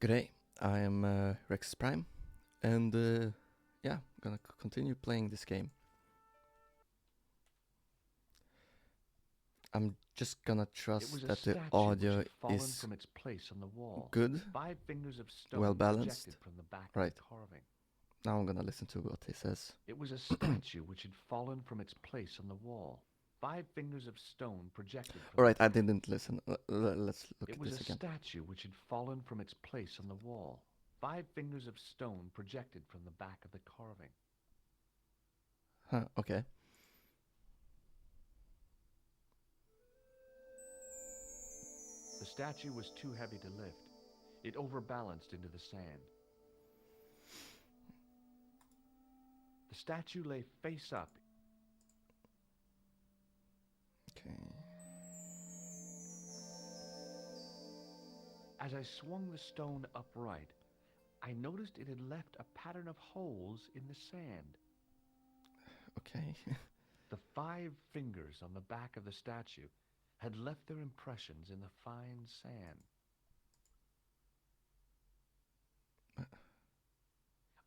Good day, I am Rex Prime, and yeah, gonna continue playing this game. I'm just gonna It was trust a that the statue which audio had fallen is from its place on the wall. good, 5 fingers of well stone projected balanced. from the back of the Right, carving. now I'm gonna listen to what he says. It was a statue which had fallen from its place on the wall. 5 fingers of stone projected from the Alright, I back. didn't listen. Let's look It at was a this again. statue which had fallen from its place on the wall. 5 fingers of stone projected from the back of the carving. Huh, okay. The statue was too heavy to lift. It overbalanced into the sand. The statue lay face up. Okay. As I swung the stone upright, I noticed it had left a pattern of holes in the sand. Okay. The 5 fingers on the back of the statue had left their impressions in the fine sand.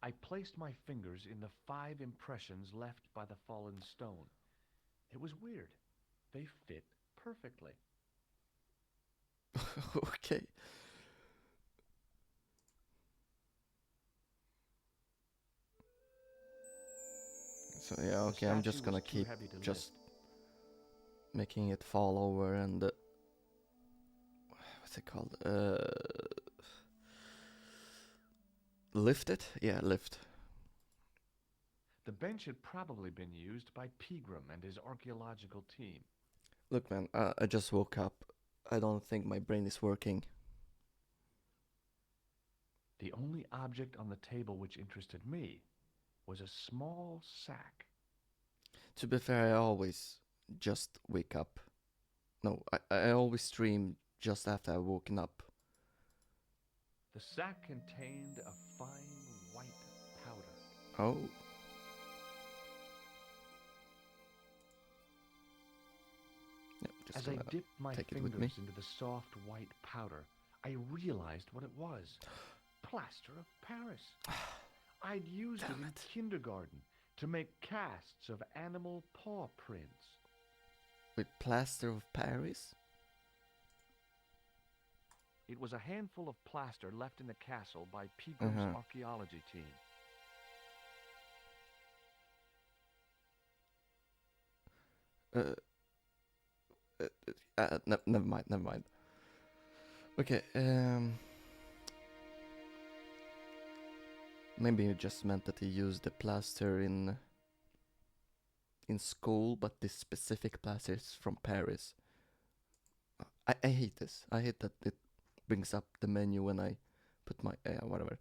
I placed my fingers in the 5 impressions left by the fallen stone. It was weird. They fit perfectly. Okay. So yeah, The okay, I'm just statue gonna was too keep heavy to just lift. making it fall over and what's it called? Lift it? Yeah, lift. The bench had probably been used by Pegram and his archaeological team. Look, man, I just woke up. I don't think my brain is working. The only object on the table which interested me was a small sack. To be fair, I always just wake up. No, I always stream just after I've woken up. The sack contained a fine white powder. Oh. Yeah, just As I gonna dipped my take it with me. fingers into the soft white powder, I realized what it was. Plaster of Paris. I'd used it Damn in it. kindergarten to make casts of animal paw prints. With plaster of Paris? It was a handful of plaster left in the castle by Pegram's archaeology team. Uh, never mind, never mind. Okay, maybe you just meant that he used the plaster in school, but this specific plaster is from Paris. I hate this. I hate that it brings up the menu when I put my whatever.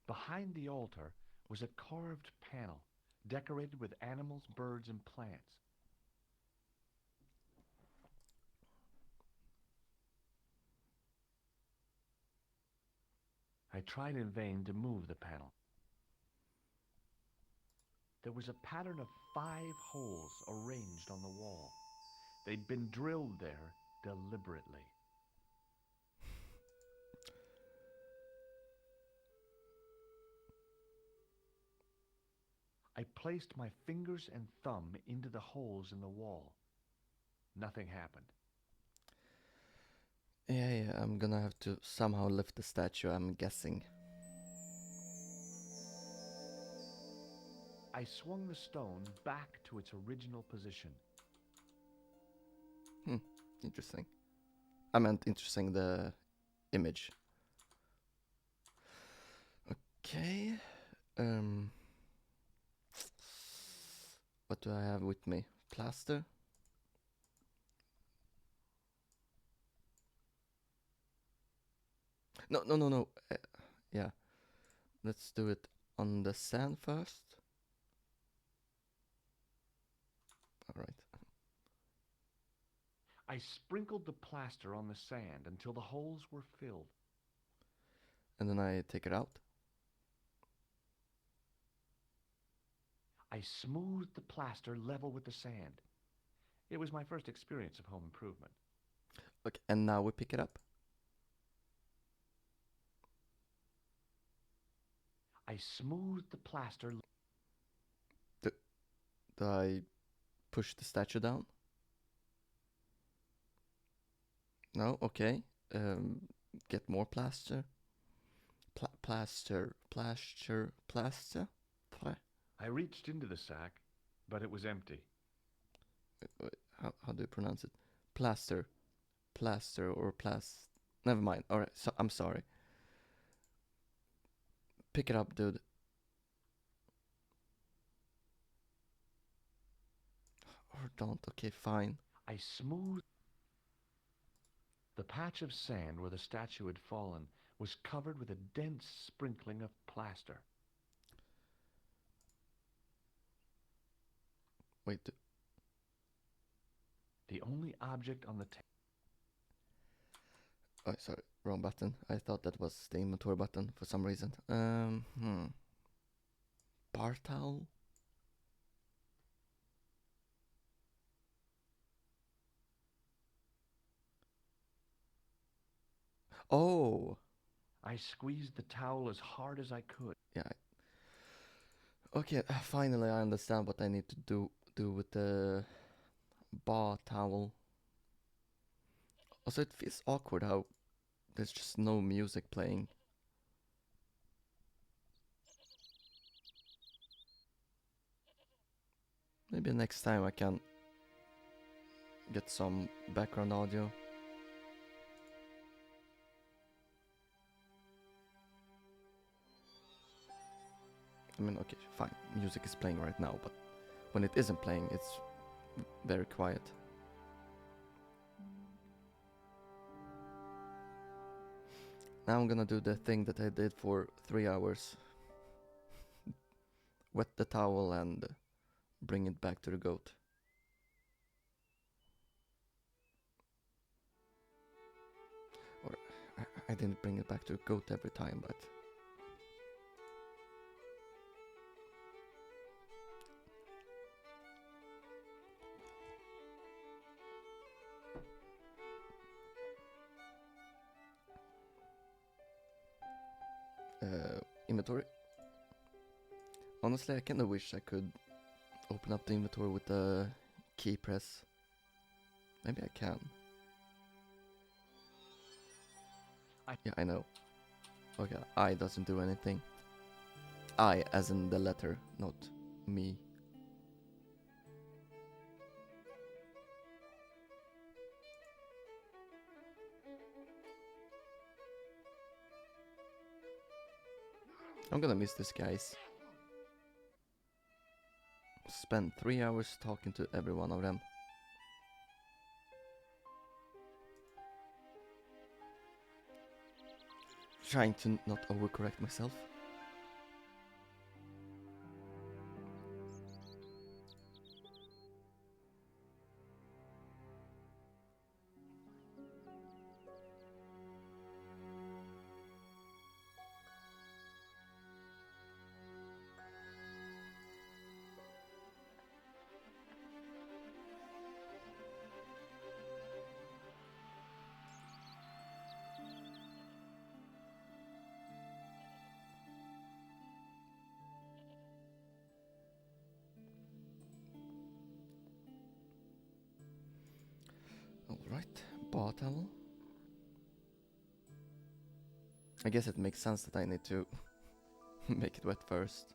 Behind the altar was a carved panel decorated with animals, birds, and plants. I tried in vain to move the panel. There was a pattern of 5 holes arranged on the wall. They'd been drilled there deliberately. I placed my fingers and thumb into the holes in the wall. Nothing happened. Yeah, I'm gonna have to somehow lift the statue, I'm guessing. I swung the stone back to its original position. Interesting. I meant interesting, the image. Okay. What do I have with me? Plaster? No. Yeah. Let's do it on the sand first. Alright. I sprinkled the plaster on the sand until the holes were filled. And then I take it out. I smoothed the plaster level with the sand. It was my first experience of home improvement. Okay, and now we pick it up. I smoothed the plaster. Do I push the statue down? No? Okay. Get more plaster. Plaster. I reached into the sack, but it was empty. How do you pronounce it? Plaster. Plaster or plast. Never mind. Alright, so I'm sorry. Pick it up, dude. Or don't. Okay, fine. I smoothed. The patch of sand where the statue had fallen was covered with a dense sprinkling of plaster. Wait. The only object on the table. Oh, sorry. Wrong button. I thought that was the inventory button for some reason. Bar towel? Oh! I squeezed the towel as hard as I could. Yeah. Okay, finally I understand what I need to do with the bar towel. Also, it feels awkward how there's just no music playing. Maybe next time I can get some background audio. I mean, okay, fine. Music is playing right now, but when it isn't playing, it's very quiet. Now I'm gonna do the thing that I did for 3 hours. Wet the towel and bring it back to the goat. Or I didn't bring it back to the goat every time, but inventory. Honestly, I kinda wish I could open up the inventory with the key press. Maybe I can. Yeah, I know. Okay, I doesn't do anything. I as in the letter, not me. I'm gonna miss this, guys. Spend 3 hours talking to every one of them. Trying to not overcorrect myself. Alright, bar towel. I guess it makes sense that I need to make it wet first.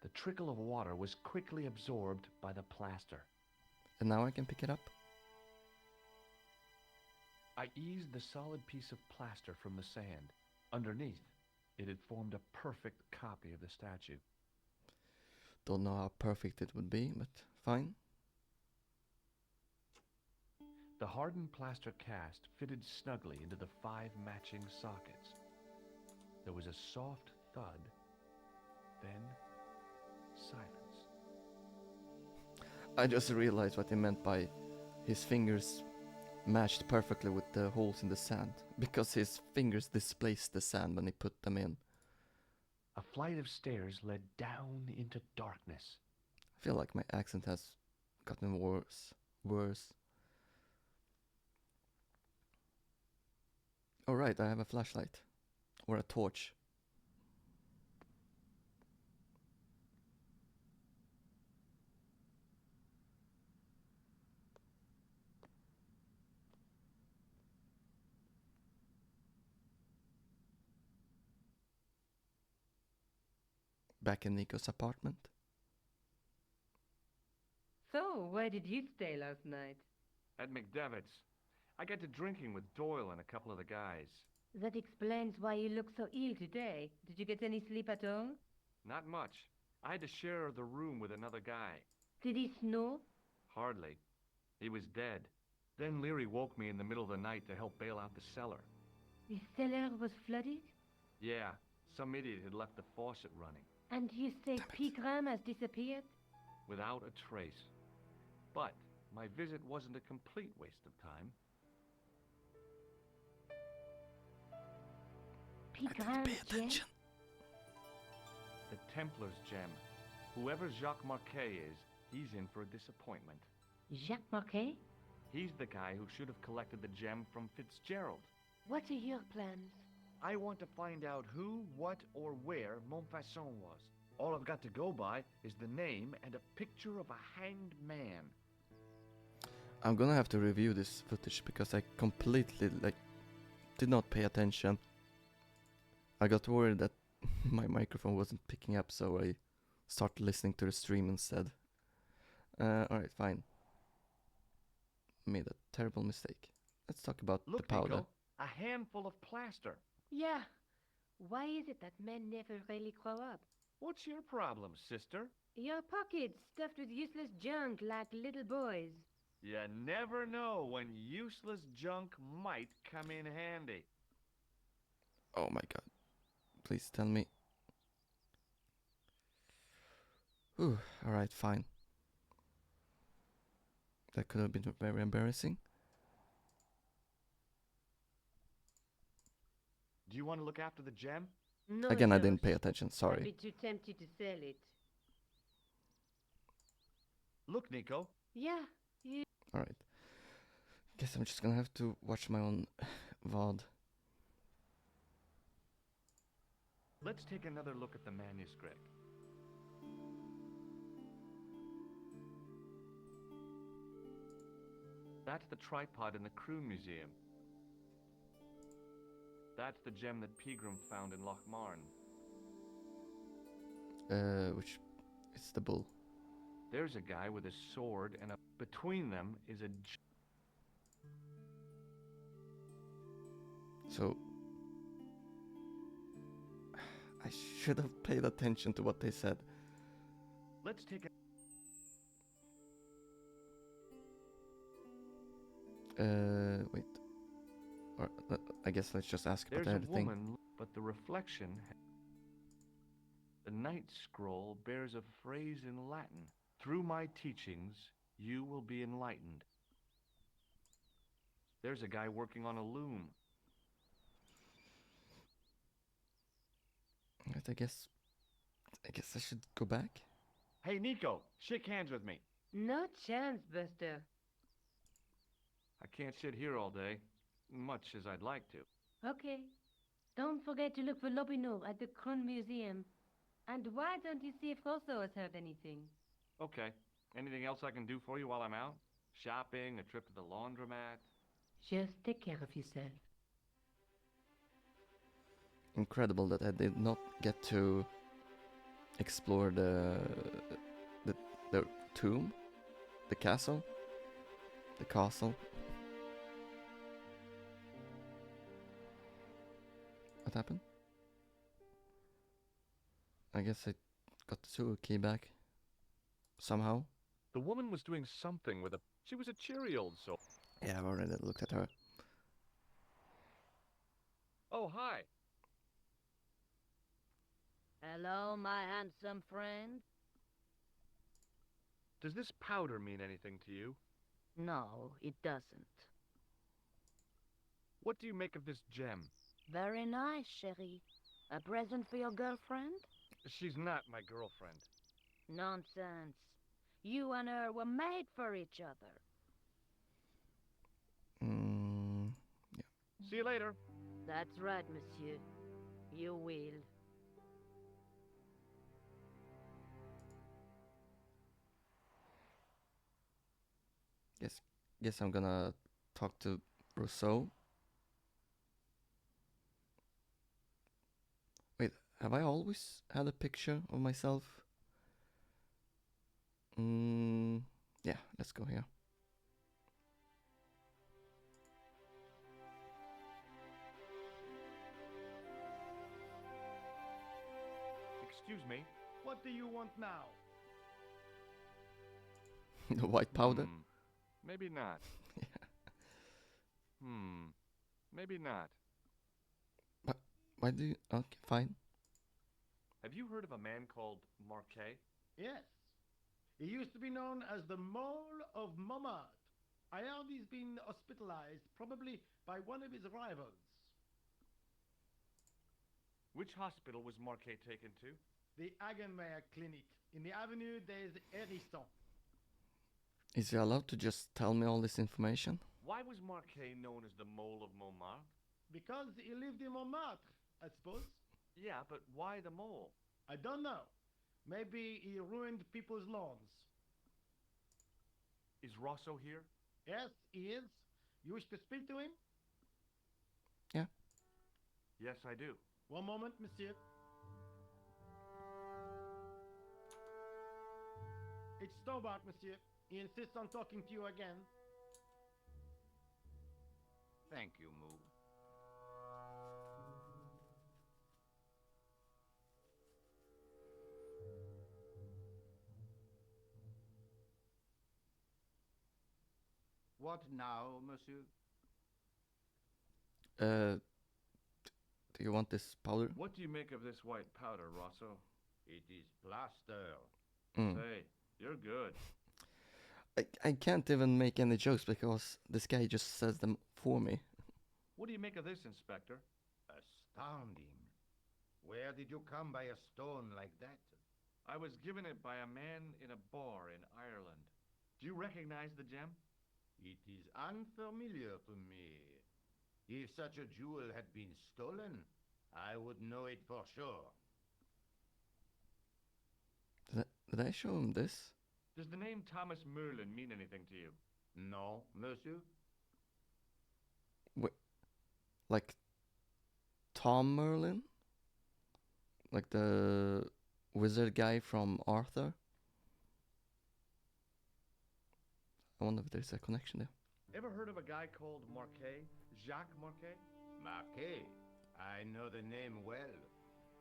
The trickle of water was quickly absorbed by the plaster. And now I can pick it up. I eased the solid piece of plaster from the sand. Underneath, it had formed a perfect copy of the statue. Don't know how perfect it would be, but fine. The hardened plaster cast fitted snugly into the 5 matching sockets. There was a soft thud, then silence. I just realized what he meant by his fingers matched perfectly with the holes in the sand, because his fingers displaced the sand when he put them in. A flight of stairs led down into darkness. I feel like my accent has gotten worse. Alright, I have a flashlight. Or a torch. back in Nico's apartment. So, where did you stay last night? At McDevitt's. I got to drinking with Doyle and a couple of the guys. That explains why you look so ill today. Did you get any sleep at all? Not much. I had to share the room with another guy. Did he snore? Hardly. He was dead. Then Leary woke me in the middle of the night to help bail out the cellar. The cellar was flooded? Yeah, some idiot had left the faucet running. And you say Pegram has disappeared? Without a trace. But my visit wasn't a complete waste of time. I didn't Pegram's pay gem? attention. The Templar's gem. Whoever Jacques Marquet is, he's in for a disappointment. Jacques Marquet? He's the guy who should have collected the gem from Fitzgerald. What are your plans? I want to find out who, what, or where Montfaucon was. All I've got to go by is the name and a picture of a hanged man. I'm gonna have to review this footage because I completely did not pay attention. I got worried that my microphone wasn't picking up, so I started listening to the stream instead. Alright, fine. Made a terrible mistake. Let's talk about Look, the powder. Nico, a handful of plaster. Yeah. Why is it that men never really grow up? What's your problem, sister? Your pockets stuffed with useless junk like little boys. You never know when useless junk might come in handy. Oh my god. Please tell me. Alright, fine. That could have been very embarrassing. Do you want to look after the gem? No, Again, I George. didn't pay attention, I'd sorry. be too tempted to sell it. Look, Nico. Yeah. Alright. Guess I'm just gonna have to watch my own VOD. Let's take another look at the manuscript. That's the tripod in the Crew Museum. That's the gem that Pegram found in Lochmarn. Which is the bull. There's a guy with a sword and between them is a... So I should have paid attention to what they said. Let's take a... Wait. Or, I guess let's just ask about There's a everything. woman, but the reflection... The Night Scroll bears a phrase in Latin. Through my teachings, you will be enlightened. There's a guy working on a loom. Right, I guess I should go back. Hey, Nico, shake hands with me. No chance, Buster. I can't sit here all day, much as I'd like to. Okay. Don't forget to look for Lobinot at the Kron Museum. And why don't you see if Rosso has heard anything? Okay. Anything else I can do for you while I'm out? Shopping, a trip to the laundromat? Just take care of yourself. Incredible that I did not get to explore the tomb, the castle. What happened? I guess I got the sewer key back somehow. The woman was doing something with a... She was a cheery old soul. Yeah, I've already looked at her. Oh, hi. Hello, my handsome friend. Does this powder mean anything to you? No, it doesn't. What do you make of this gem? Very nice, chérie. A present for your girlfriend? She's not my girlfriend. Nonsense. You and her were made for each other. Yeah. See you later. That's right, monsieur. You will. Guess I'm gonna talk to Rousseau. Wait, Have I always had a picture of myself? Yeah, let's go here. Excuse me. What do you want now? The white powder? Maybe not. Maybe not. Why do you... Okay, fine. Have you heard of a man called Marquet? Yes. He used to be known as the Mole of Montmartre. I heard he's been hospitalized, probably by one of his rivals. Which hospital was Marquet taken to? The Hagenmeyer Clinic in the Avenue des Hérissons. Is he allowed to just tell me all this information? Why was Marquet known as the Mole of Montmartre? Because he lived in Montmartre, I suppose. Yeah, but why the mole? I don't know. Maybe he ruined people's lawns. Is Rosso here? Yes, he is. You wish to speak to him? Yeah. Yes, I do. One moment, monsieur. It's Stobart, monsieur. He insists on talking to you again. Thank you, Moo. What now, monsieur? Do you want this powder? What do you make of this white powder, Rosso? It is plaster. Say, you're good. I can't even make any jokes because this guy just says them for me. What do you make of this, Inspector? Astounding. Where did you come by a stone like that? I was given it by a man in a bar in Ireland. Do you recognize the gem? It is unfamiliar to me. If such a jewel had been stolen, I would know it for sure. Did I show him this? Does the name Thomas Merlin mean anything to you? No, monsieur? Like Tom Merlin? Like the wizard guy from Arthur? I wonder if there's a connection there. Ever heard of a guy called Marquet? Jacques Marquet? Marquet. I know the name well.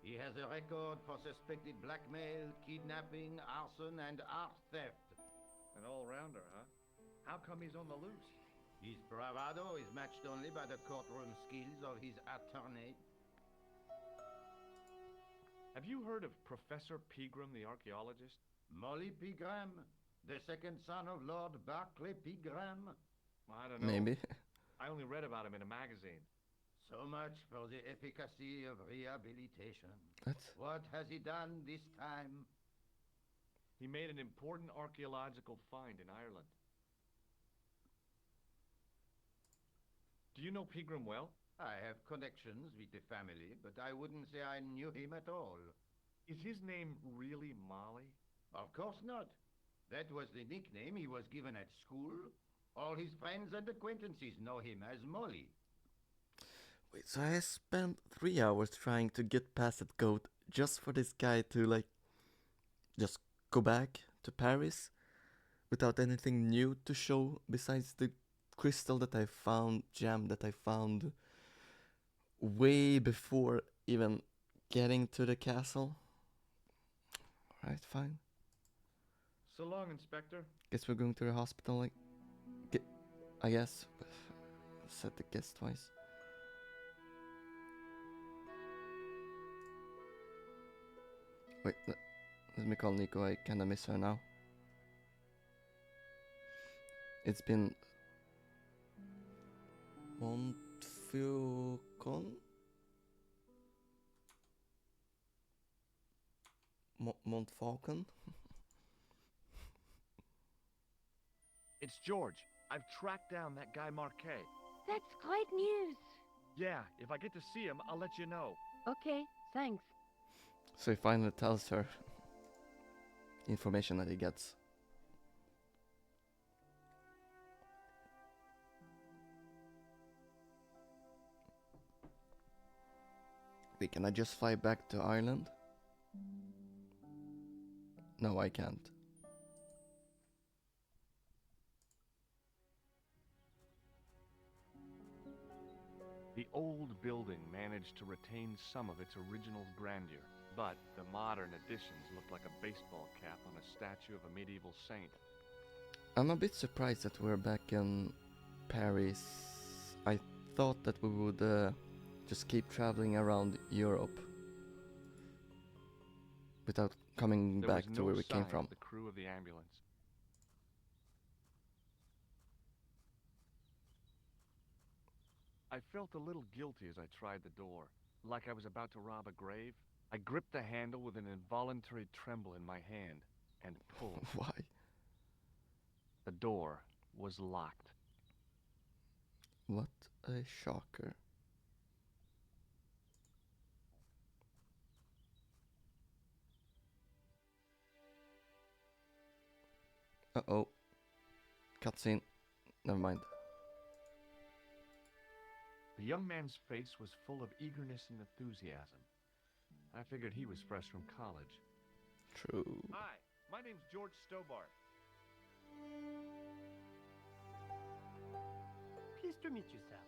He has a record for suspected blackmail, kidnapping, arson, and art theft. An all-rounder, huh? How come he's on the loose? His bravado is matched only by the courtroom skills of his attorney. Have you heard of Professor Pegram, the archaeologist? Molly Pegram, the second son of Lord Barclay Pegram. I don't know. Maybe. I only read about him in a magazine. So much for the efficacy of rehabilitation. What? What has he done this time? He made an important archaeological find in Ireland. Do you know Pegram well? I have connections with the family, but I wouldn't say I knew him at all. Is his name really Molly? Of course not. That was the nickname he was given at school. All his friends and acquaintances know him as Molly. Wait, so I spent 3 hours trying to get past that goat just for this guy to like just go back to Paris without anything new to show besides the crystal that I found, gem that I found way before even getting to the castle. Alright, fine. So long, Inspector. Guess we're going to the hospital, like, I guess. Said the guess twice. Wait, let me call Nico, I kinda miss her now. It's been... Montfaucon? Montfaucon? It's George. I've tracked down that guy Marquet. That's great news. Yeah, if I get to see him, I'll let you know. Okay, thanks. So he finally tells her information that he gets. Wait, can I just fly back to Ireland? No, I can't. The old building managed to retain some of its original grandeur, but the modern additions looked like a baseball cap on a statue of a medieval saint. I'm a bit surprised that we're back in Paris. I thought that we would just keep traveling around Europe without coming There back was to no where we came sign from. of the crew of the ambulance. I felt a little guilty as I tried the door, like I was about to rob a grave. I gripped the handle with an involuntary tremble in my hand and pulled. Why? The door was locked. What a shocker. Uh-oh. Cutscene. Never mind. The young man's face was full of eagerness and enthusiasm. I figured he was fresh from college. True. Hi, my name's George Stobart. Pleased to meet you, sir.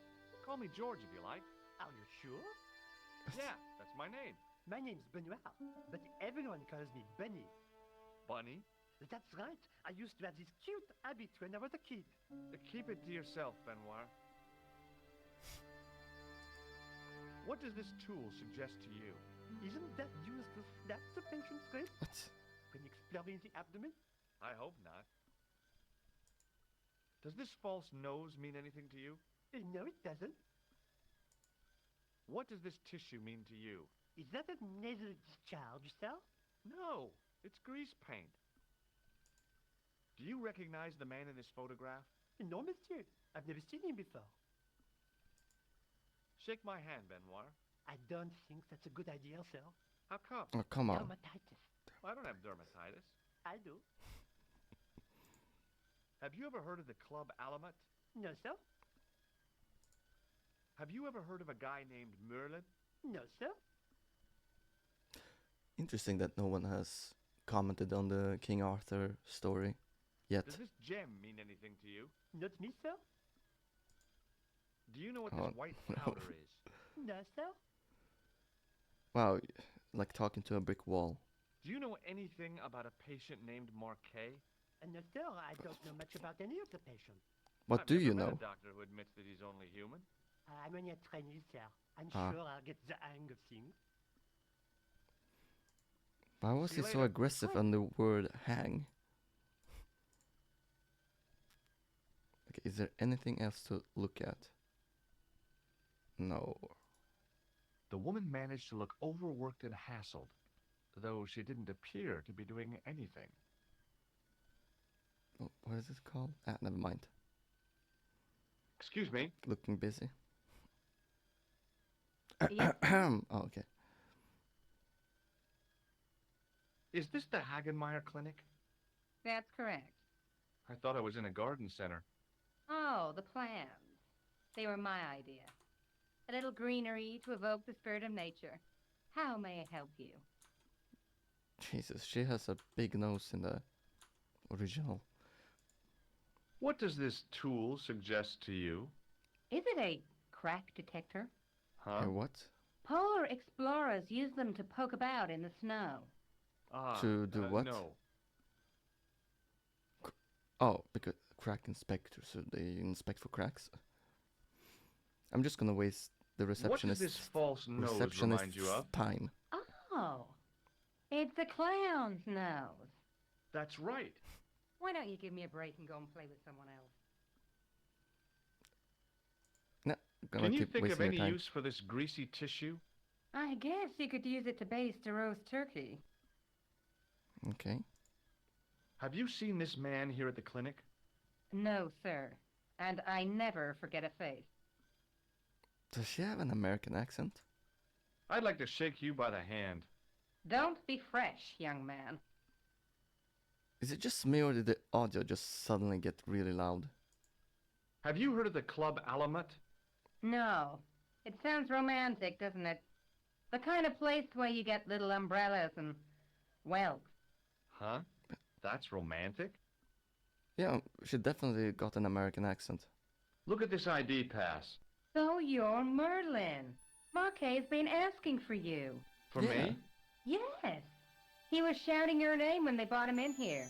Call me George if you like. Are you sure? Yeah, that's my name. My name's Benoit, but everyone calls me Benny. Bunny. That's right. I used to have this cute habit when I was a kid. Keep it to yourself, Benoit. What does this tool suggest to you? Isn't that used to snap the patient's wrist What? when exploring the abdomen? I hope not. Does this false nose mean anything to you? No, it doesn't. What does this tissue mean to you? Is that a nasal discharge, sir? No, it's grease paint. Do you recognize the man in this photograph? No, monsieur. I've never seen him before. Shake my hand, Benoit. I don't think that's a good idea, sir. How come? Oh, come on. Dermatitis. I don't have dermatitis. I do. Have you ever heard of the Club Alamat? No, sir. Have you ever heard of a guy named Merlin? No, sir. Interesting that no one has commented on the King Arthur story yet. Does this gem mean anything to you? Not me, sir. Do you know what Oh, this white no. powder is? No, sir. Wow, like talking to a brick wall. Do you know anything about a patient named Marquet? No, sir. I don't know much about any of the patients. What I've do never you met know? a doctor who admits that he's only human. I'm only a trainee, sir. I'm Ah. sure I'll get the hang of things. Why was See he you so later. aggressive on the word hang? Okay, is there anything else to look at? No. The woman managed to look overworked and hassled, though she didn't appear to be doing anything. Oh, what is it called? Ah, never mind. Excuse me. Looking busy. Yes. Oh, okay. Is this the Hagenmeyer Clinic? That's correct. I thought I was in a garden center. Oh, the plans. They were my idea. A little greenery to evoke the spirit of nature. How may I help you? Jesus, she has a big nose in the original. What does this tool suggest to you? Is it a crack detector? Huh? What? Polar explorers use them to poke about in the snow. To do what? No. Oh, because crack inspector, so they inspect for cracks. I'm just gonna waste the What does receptionist's this false nose remind you of? time. Oh, it's a clown's nose. That's right. Why don't you give me a break and go and play with someone else? No, gonna Can you keep think of wasting your any time. use for this greasy tissue? I guess you could use it to baste a roast turkey. Okay. Have you seen this man here at the clinic? No, sir. And I never forget a face. Does she have an American accent? I'd like to shake you by the hand. Don't be fresh, young man. Is it just me or did the audio just suddenly get really loud? Have you heard of the Club Alamat? No. It sounds romantic, doesn't it? The kind of place where you get little umbrellas and, well, Huh? That's romantic. Yeah, she definitely got an American accent. Look at this ID pass. so you're Merlin. Marquet's been asking for you. For Yeah. me? Yes. He was shouting your name when they brought him in here.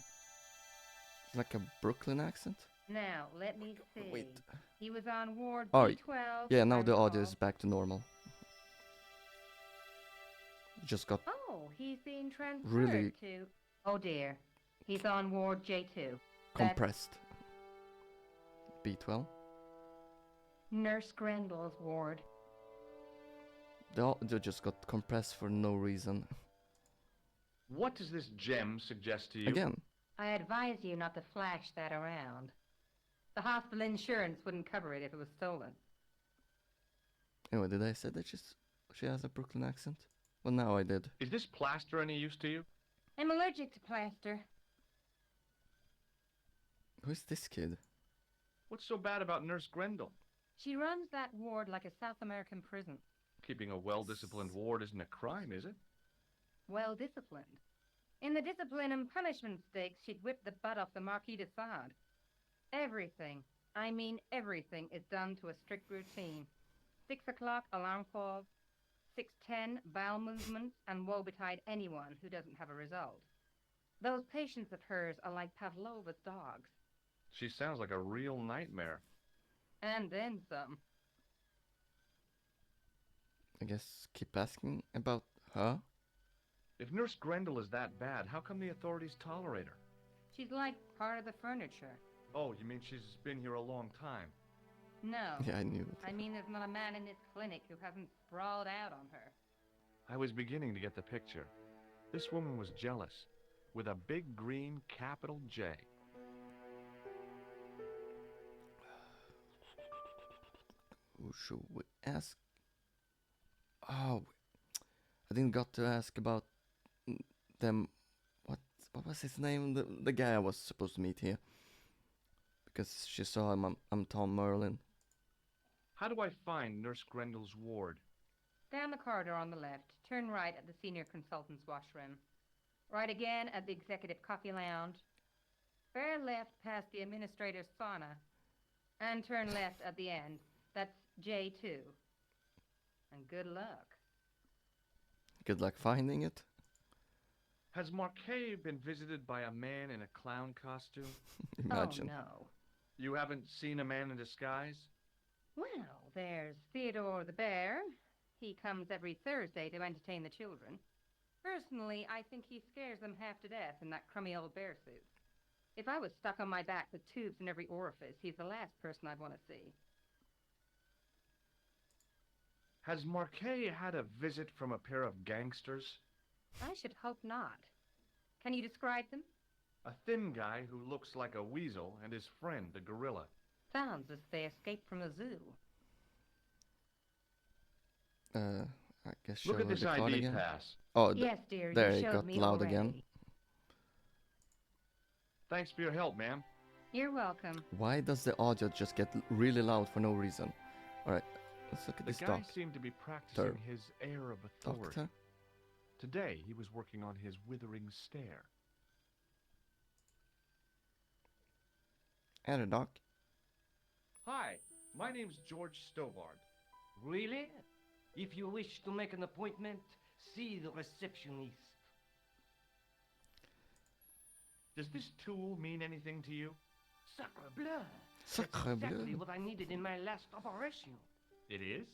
It's like a Brooklyn accent. Now, let me see. Wait. He was on Ward Oh, B12. Yeah, if now I the audio recall. is back to normal. Just got Oh, he's being transferred Really- to... Oh, dear. He's on Ward J2. compressed. B12. Nurse Grendel's ward. The audio just got compressed for no reason. What does this gem suggest to you? Again. I advise you not to flash that around. The hospital insurance wouldn't cover it if it was stolen. Anyway, did I say that she has a Brooklyn accent? Well, now I did. Is this plaster any use to you? I'm allergic to plaster. Who's this kid? What's so bad about Nurse Grendel? She runs that ward like a South American prison. Keeping a well-disciplined ward isn't a crime, is it? Well disciplined. In the discipline and punishment stakes, she'd whip the butt off the Marquis de Sade. Everything, I mean everything, is done to a strict routine. 6 o'clock, alarm call. 6:10, bowel movements, and woe betide anyone who doesn't have a result. Those patients of hers are like Pavlova's dogs. She sounds like a real nightmare. And then some. I guess keep asking about her. If Nurse Grendel is that bad, how come the authorities tolerate her? She's like part of the furniture. Oh, you mean she's been here a long time? No. Yeah, I knew it. I mean, there's not a man in this clinic who hasn't sprawled out on her. I was beginning to get the picture. This woman was jealous, with a big green capital J. Who should we ask? Oh, I didn't got to ask about them. What was his name? The guy I was supposed to meet here. Because she saw him. I'm Tom Merlin. How do I find Nurse Grendel's ward? Down the corridor on the left, turn right at the senior consultant's washroom. Right again at the executive coffee lounge. Bear left past the administrator's sauna. And turn left at the end. That's J2. And good luck. Good luck finding it. Has Marquet been visited by a man in a clown costume? Imagine. Oh, no. You haven't seen a man in disguise? Well, there's Theodore the bear. He comes every Thursday to entertain the children. Personally, I think he scares them half to death in that crummy old bear suit. If I was stuck on my back with tubes in every orifice, he's the last person I'd want to see. Has Marquet had a visit from a pair of gangsters? I should hope not. Can you describe them? A thin guy who looks like a weasel and his friend, a gorilla. Sounds as if they escaped from a zoo. I guess show Look at her this the card ID again. pass. Oh, Yes, dear, there you it showed got me loud already. again. Thanks for your help, ma'am. You're welcome. Why does the audio just get really loud for no reason? Alright, let's look at The this guy seemed to be practicing Doctor. his air of authority. doctor. Today, he was working on his withering stare. Hello, doc. Hi, my name's George Stovard. Really? If you wish to make an appointment, see the receptionist. Does this tool mean anything to you? Sacre bleu! Sacre That's exactly bleu. what I needed in my last operation. It is?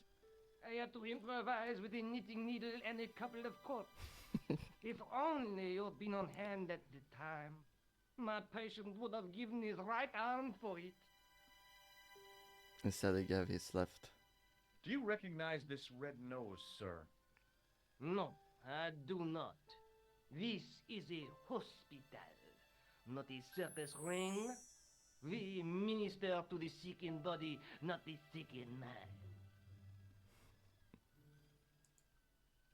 I had to improvise with a knitting needle and a couple of cords. If only you'd been on hand at the time. My patient would have given his right arm for it. Instead, he gave his left. Do you recognize this red nose, sir? No, I do not. This is a hospital, not a circus ring. We minister to the sick in body, not the sick in mind.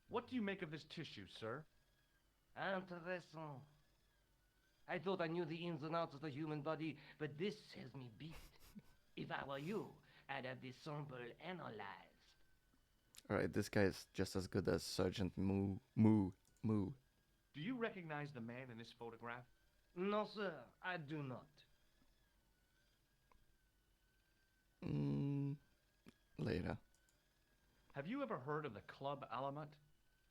What do you make of this tissue, sir? Intéressant. I thought I knew the ins and outs of the human body, but this has me beat. If I were you, I'd have this sample analyzed. Alright, this guy is just as good as Sergeant Moo. Do you recognize the man in this photograph? No, sir, I do not. Later. Have you ever heard of the Club Alamut?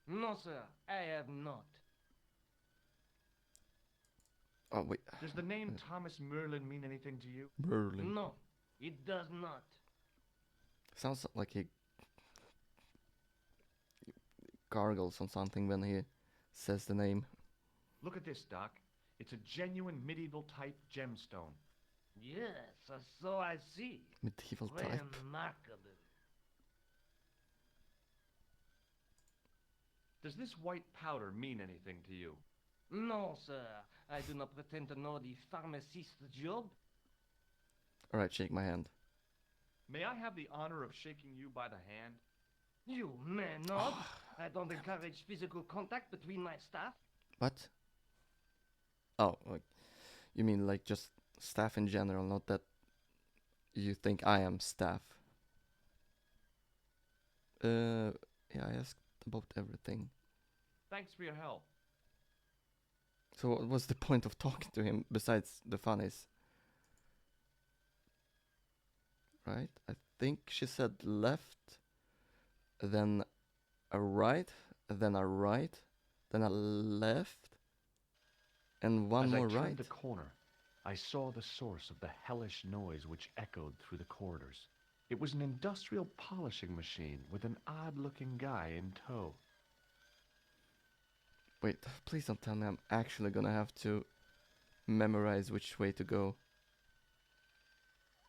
No, sir, I have not. Oh, wait. Does the name Thomas Merlin mean anything to you? Merlin. No, it does not. Sounds like he gargles on something when he says the name. Look at this, Doc. It's a genuine medieval type gemstone. Yes, so I see. Medieval type. Remarkable. Does this white powder mean anything to you? No, sir, I do not pretend to know the pharmacist's job. Alright, shake my hand. May I have the honor of shaking you by the hand? You may not. I don't encourage physical contact between my staff. What? Oh, like, you mean like just staff in general, not that you think I am staff. Yeah, I asked about everything. Thanks for your help. So what was the point of talking to him besides the funnies? Right? I think she said left, then a right, then a right, then a left, and one As more I turned right. the corner, I saw the source of the hellish noise which echoed through the corridors. It was an industrial polishing machine with an odd-looking guy in tow. Wait, please don't tell me I'm actually gonna have to memorize which way to go.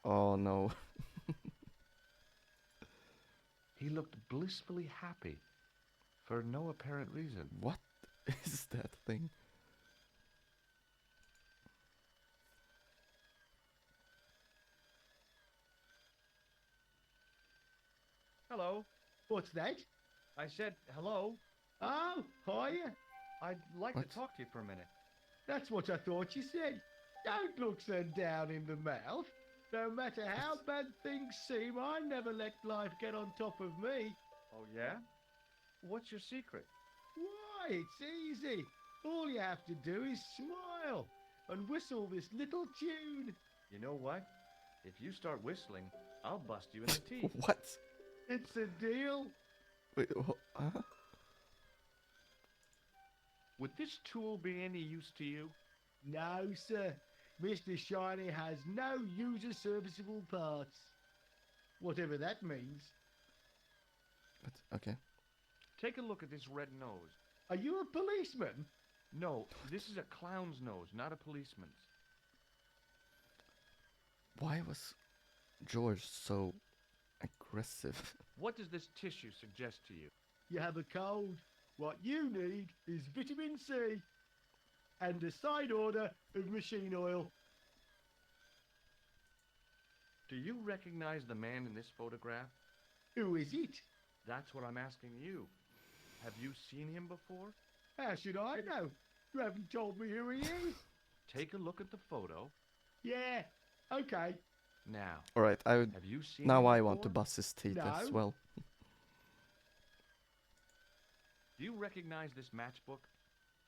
Oh no. He looked blissfully happy, for no apparent reason. What is that thing? Hello. What's that? I said hello. Oh, hiya. I'd like What? to talk to you for a minute. That's what I thought you said. Don't look so down in the mouth. No matter how bad things seem, I never let life get on top of me. Oh, yeah? What's your secret? Why, it's easy. All you have to do is smile and whistle this little tune. You know what? If you start whistling, I'll bust you in the teeth. What? It's a deal. Wait, huh? Would this tool be any use to you? No, sir. Mr. Shiny has no user serviceable parts. Whatever that means. But, okay. Take a look at this red nose. Are you a policeman? No, this is a clown's nose, not a policeman's. Why was George so aggressive? What does this tissue suggest to you? You have a cold. What you need is vitamin C and a side order of machine oil. Do you recognize the man in this photograph? Who is it? That's what I'm asking you. Have you seen him before? How should I know? You haven't told me who he is. Take a look at the photo. Yeah, okay. Now, Alright, I would. have you seen Now him I want to before? bust his teeth as No. well. Do you recognize this matchbook?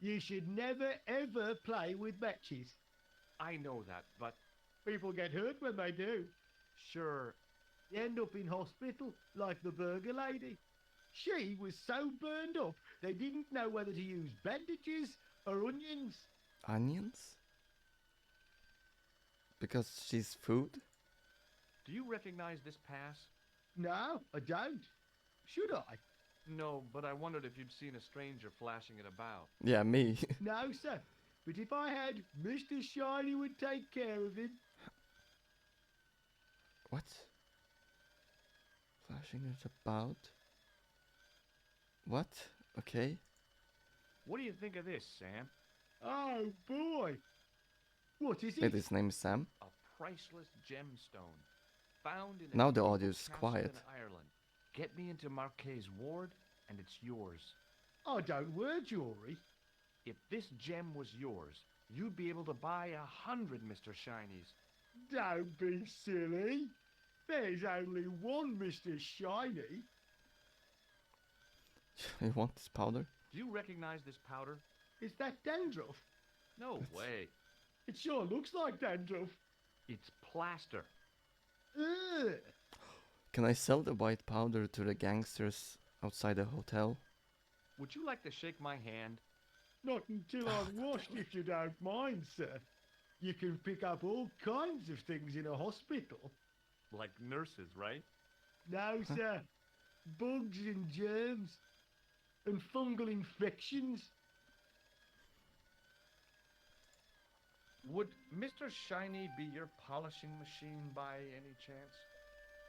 You should never ever play with matches. I know that, but People get hurt when they do. sure, You end up in hospital like the burger lady. She was so burned up they didn't know whether to use bandages or onions. Onions? Because she's food? do you recognize this pass? No, I don't. Should I? No, but I wondered if you'd seen a stranger flashing it about. Yeah, me. No, sir. But if I had, Mr. Shiny would take care of him. What? Flashing it about? What? Okay. What do you think of this, Sam? Oh, boy. What is Wait, it? his name is Sam? A priceless gemstone. Found in a Now the medieval audio is castle quiet. in Ireland. Get me into Marquet's ward, and it's yours. I don't wear jewelry. If this gem was yours, you'd be able to buy 100 Mr. Shinies. Don't be silly. There's only one Mr. Shiny. You want this powder? Do you recognize this powder? Is that dandruff? No It's- way. It sure looks like dandruff. It's plaster. Ugh. Can I sell the white powder to the gangsters outside the hotel? Would you like to shake my hand? Not until I've washed, if you don't mind, sir. You can pick up all kinds of things in a hospital. Like nurses, right? No, sir. Bugs and germs. And fungal infections. Would Mr. Shiny be your polishing machine by any chance?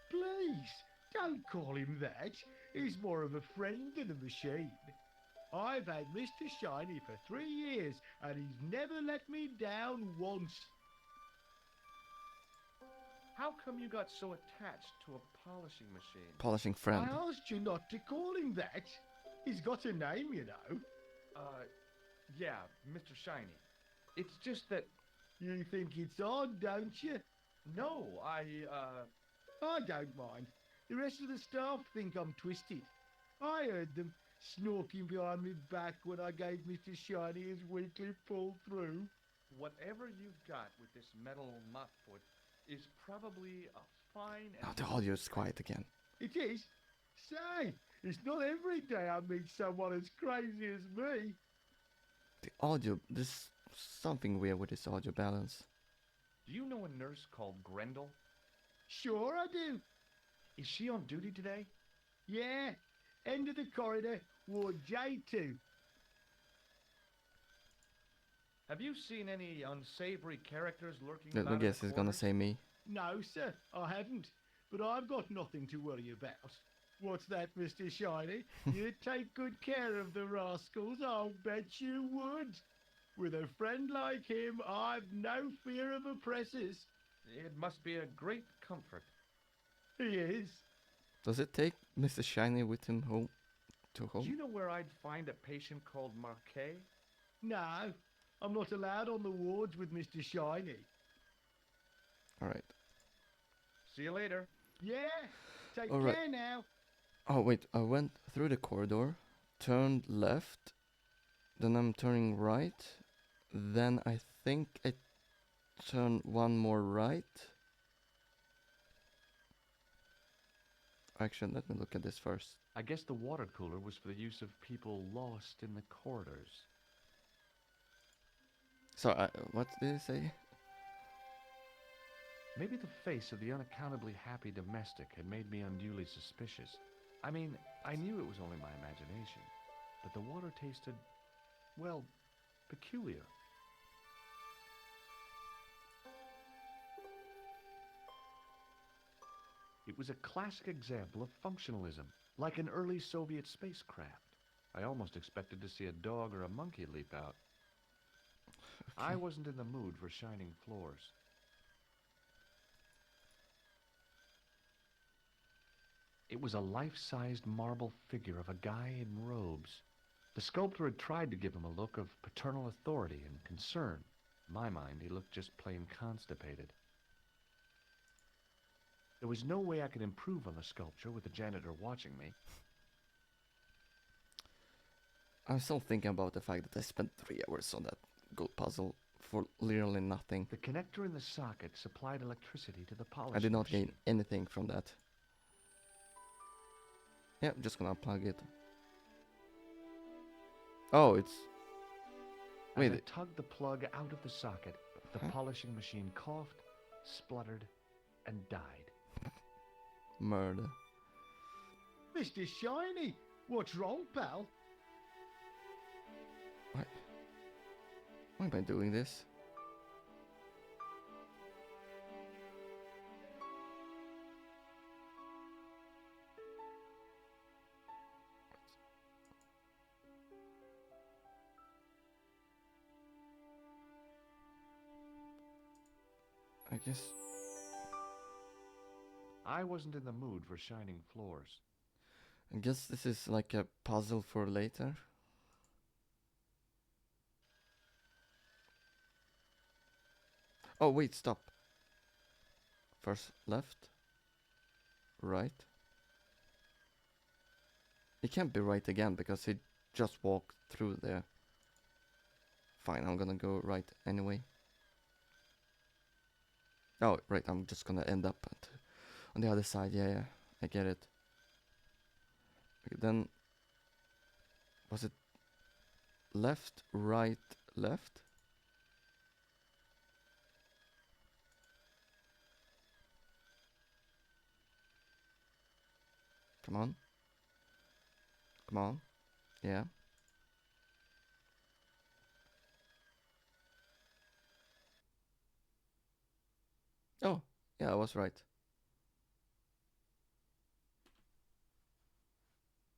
Please, don't call him that. He's more of a friend than a machine. I've had Mr. Shiny for 3 years, and he's never let me down once. How come you got so attached to a polishing machine? Polishing friend. I asked you not to call him that. He's got a name, you know. Yeah, Mr. Shiny. It's just that, You think it's odd, don't you? no, I don't mind. The rest of the staff think I'm twisted. I heard them snorking behind my back when I gave Mr. Shiny his weekly pull through. whatever you've got with this metal mop foot is probably a fine Now and the audio is quiet again. It is. Say, it's not every day I meet someone as crazy as me. The audio, there's something weird with this audio balance. Do you know a nurse called Grendel? Sure I do. Is she on duty today? Yeah. End of the corridor, Ward J2. Have you seen any unsavory characters lurking I about in guess the he's gonna corners? say me. No, sir, I haven't. But I've got nothing to worry about. What's that, Mr. Shiny? You'd take good care of the rascals, I'll bet you would. With a friend like him, I've no fear of oppressors. It must be a great comfort. He is. Does it take Mr. Shiny with him home to Do home? you know where I'd find a patient called Marquet? No, I'm not allowed on the wards with Mr. Shiny. Alright. See you later. Yeah, take All right. care now. Oh wait, I went through the corridor, turned left, then I'm turning right, then I think I turn one more right. Actually, let me look at this first. I guess the water cooler was for the use of people lost in the corridors. So, what did it say? Maybe the face of the unaccountably happy domestic had made me unduly suspicious. I mean, I knew it was only my imagination, but the water tasted, well, peculiar. It was a classic example of functionalism, like an early Soviet spacecraft. I almost expected to see a dog or a monkey leap out. I Okay. wasn't in the mood for shining floors. It was a life-sized marble figure of a guy in robes. The sculptor had tried to give him a look of paternal authority and concern. In my mind, he looked just plain constipated. There was no way I could improve on the sculpture with the janitor watching me. I'm still thinking about the fact that I spent 3 hours on that gold puzzle for literally nothing. The connector in the socket supplied electricity to the polishing I did not gain machine. anything from that. Yeah, I'm just gonna unplug it. Oh, it's... Wait, As I tugged the plug out of the socket, the Huh? polishing machine coughed, spluttered, and died. murder. Mr. Shiny, what's wrong, pal? Why am I doing this? I guess... I wasn't in the mood for shining floors. I guess this is like a puzzle for later. Oh wait, stop. First left. Right. He can't be right again because he just walked through there. Fine, I'm gonna go right anyway. Oh, right, I'm just gonna end up on the other side. Yeah, I get it. Okay, then, was it left, right, left? Come on. Come on. Yeah. Oh, yeah, I was right.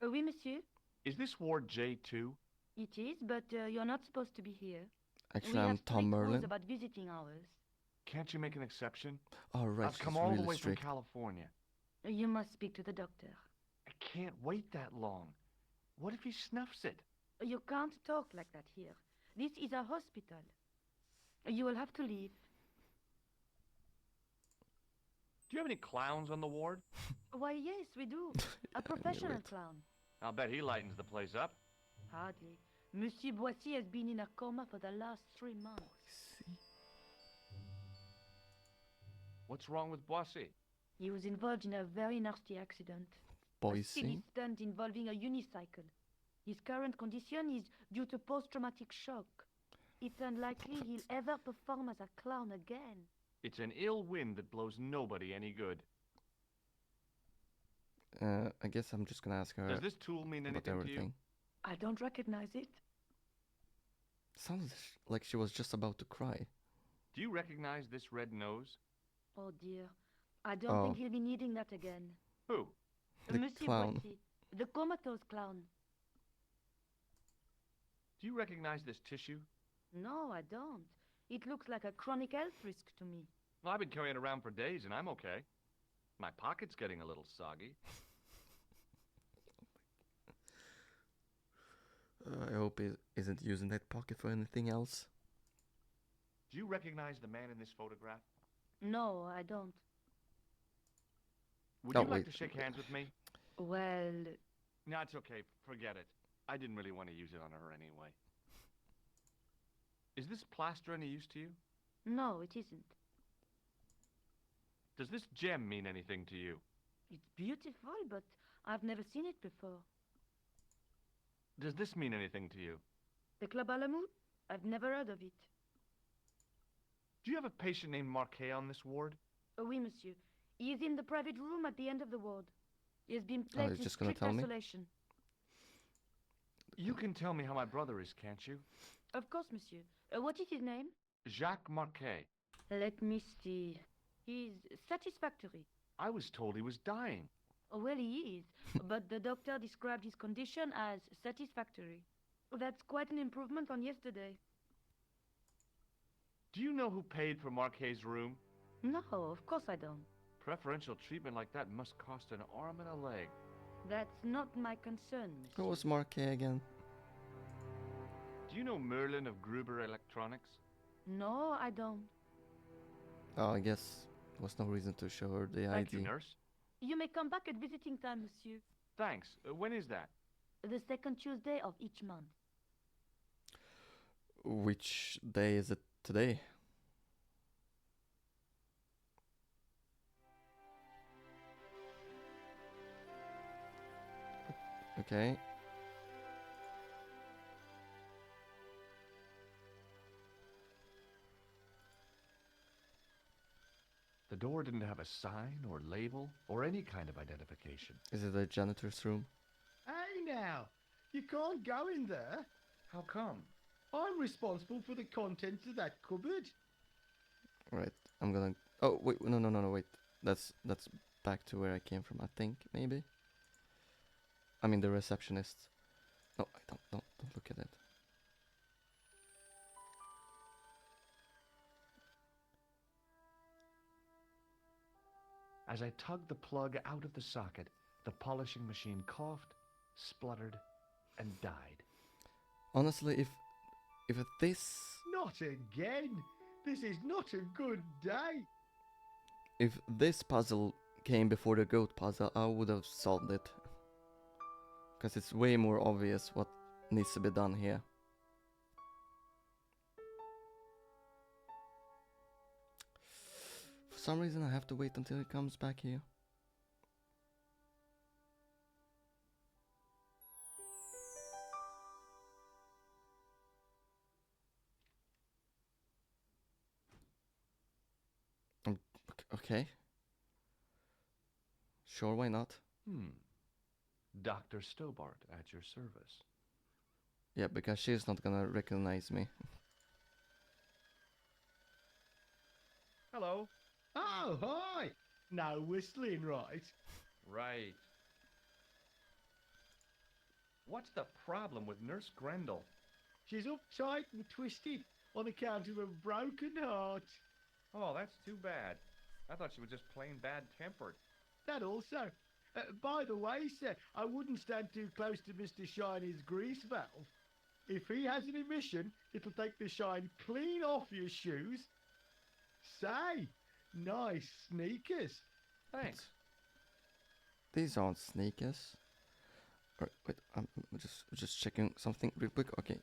Oui, monsieur. Is this Ward J2? It is, but you're not supposed to be here. Actually, We I'm have Tom strict rules Merlin. about visiting hours. Can't you make an exception? Oh, right, I've come she's all really the way strict. from California. You must speak to the doctor. I can't wait that long. What if he snuffs it? You can't talk like that here. This is a hospital. You will have to leave. Do you have any clowns on the ward? Why, yes, we do. A professional it. clown. I'll bet he lightens the place up. Hardly. Monsieur Boissy has been in a coma for the last 3 months. What's wrong with Boissy? He was involved in a very nasty accident. A silly Boise. stunt involving a unicycle. His current condition is due to post-traumatic shock. It's unlikely he'll ever perform as a clown again. It's an ill wind that blows nobody any good. I guess I'm just gonna ask her Does this tool mean about anything to you? everything. I don't recognize it. Sounds like she was just about to cry. Do you recognize this red nose? Oh dear. I don't Oh. think he'll be needing that again. Who? The Monsieur clown. Boissy, the comatose clown. Do you recognize this tissue? No, I don't. It looks like a chronic health risk to me. Well, I've been carrying it around for days and I'm okay. My pocket's getting a little soggy. I hope he isn't using that pocket for anything else. Do you recognize the man in this photograph? No, I don't. Would Oh, you like wait. to shake hands with me? Well, No, it's okay. Forget it. I didn't really want to use it on her anyway. Is this plaster any use to you? no, it isn't. Does this gem mean anything to you? It's beautiful, but I've never seen it before. Does this mean anything to you? The Club Alamut? I've never heard of it. Do you have a patient named Marquet on this ward? Oui, monsieur. He is in the private room at the end of the ward. He has been you're placed in just gonna strict tell me? isolation. You can tell me how my brother is, can't you? Of course, monsieur. What is his name? Jacques Marquet. Let me see. He's satisfactory. I was told he was dying. Well, he is, but the doctor described his condition as satisfactory. That's quite an improvement on yesterday. Do you know who paid for Marquet's room? No, of course I don't. Preferential treatment like that must cost an arm and a leg. That's not my concern, Who monsieur. was Marquet again? Do you know Merlin of Gruber Electronics? No, I don't. Oh, I guess there was no reason to show her the Thank ID. you, nurse. You may come back at visiting time, monsieur. Thanks. When is that? The second Tuesday of each month. Which day is it today? Okay. The door didn't have a sign or label or any kind of identification. Is it the janitor's room? Hey now, you can't go in there. How come? I'm responsible for the contents of that cupboard. Right. I'm gonna. Oh wait, no, wait. That's back to where I came from. I think maybe. I mean the receptionist. No, I don't look at it. As I tugged the plug out of the socket, the polishing machine coughed, spluttered, and died. Honestly, if this Not again. This is not a good day. if this puzzle came before the goat puzzle, I would have solved it. Because it's way more obvious what needs to be done here. For some reason I have to wait until he comes back here. Okay. Sure, why not? Dr. Stobart at your service. Yeah, because she's not gonna recognize me. Hello. Oh, hi! No whistling, right? Right. What's the problem with Nurse Grendel? She's uptight and twisted on account of a broken heart. Oh, that's too bad. I thought she was just plain bad-tempered. That also. By the way, sir, I wouldn't stand too close to Mr. Shiny's grease valve. If he has an emission, it'll take the shine clean off your shoes. Say, nice sneakers. Thanks. These aren't sneakers. Wait, I'm just checking something real quick. Okay,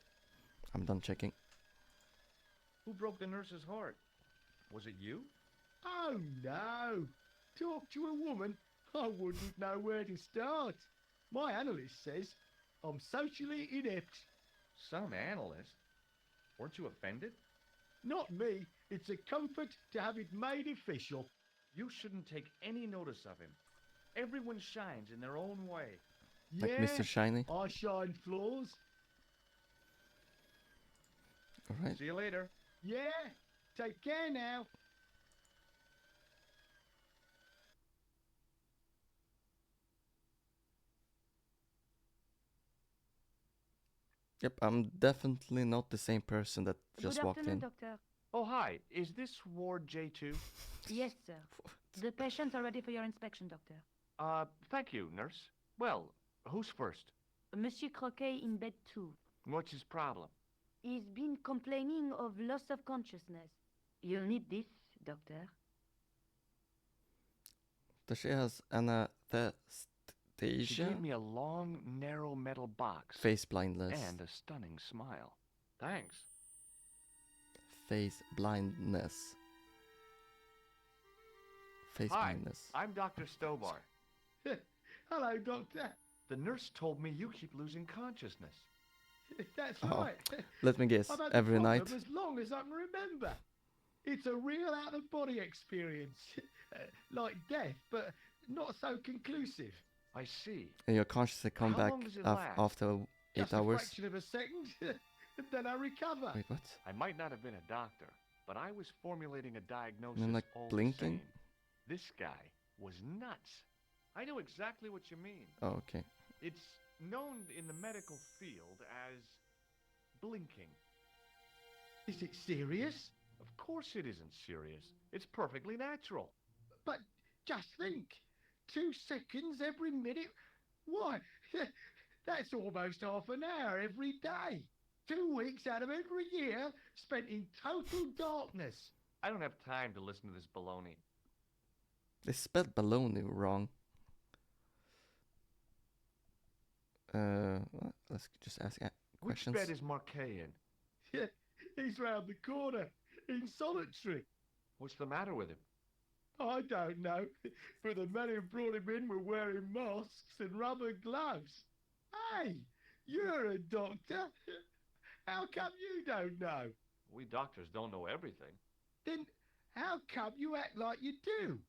I'm done checking. Who broke the nurse's heart? Was it you? Oh, no. Talk to a woman, I wouldn't know where to start. My analyst says I'm socially inept. Some analyst? Weren't you offended? Not me. It's a comfort to have it made official. You shouldn't take any notice of him. Everyone shines in their own way. Like Yeah, Mr. Shiny. I shine flaws. Alright. See you later. Yeah, take care now. Yep, I'm definitely not the same person that just Good walked afternoon, in. doctor. Oh, hi. Is this Ward J2? Yes, sir. The patients are ready for your inspection, doctor. Thank you, nurse. Well, who's first? Monsieur Croquet in bed 2. What's his problem? He's been complaining of loss of consciousness. You'll need this, doctor. Does she has anesthesia? She gave me a long, narrow metal box. Face blindness. And a stunning smile. Thanks. Face blindness. Face Hi, blindness. I'm Dr. Stobart. Hello, doctor. The nurse told me you keep losing consciousness. That's Oh, right. Let me guess. I've had the Every problem night. as long as I can remember. It's a real out-of-body experience. Like death, but not so conclusive. I see. And your consciousness come How back long does it last? after 8 Just hours. a fraction of a second, and then I recover. Wait, what? I might not have been a doctor, but I was formulating a diagnosis And like all blinking? the same. This guy was nuts. I know exactly what you mean. Oh, okay. It's known in the medical field as blinking. Is it serious? Of course it isn't serious. It's perfectly natural. But just think, 2 seconds every minute? Why, that's almost half an hour every day. 2 weeks out of every year spent in total darkness. I don't have time to listen to this baloney. They spelled baloney wrong. Let's just ask Which questions. bed is Marquet in? He's round the corner, in solitary. What's the matter with him? I don't know, but the men who brought him in were wearing masks and rubber gloves. Hey, you're a doctor. How come you don't know? We doctors don't know everything. Then how come you act like you do?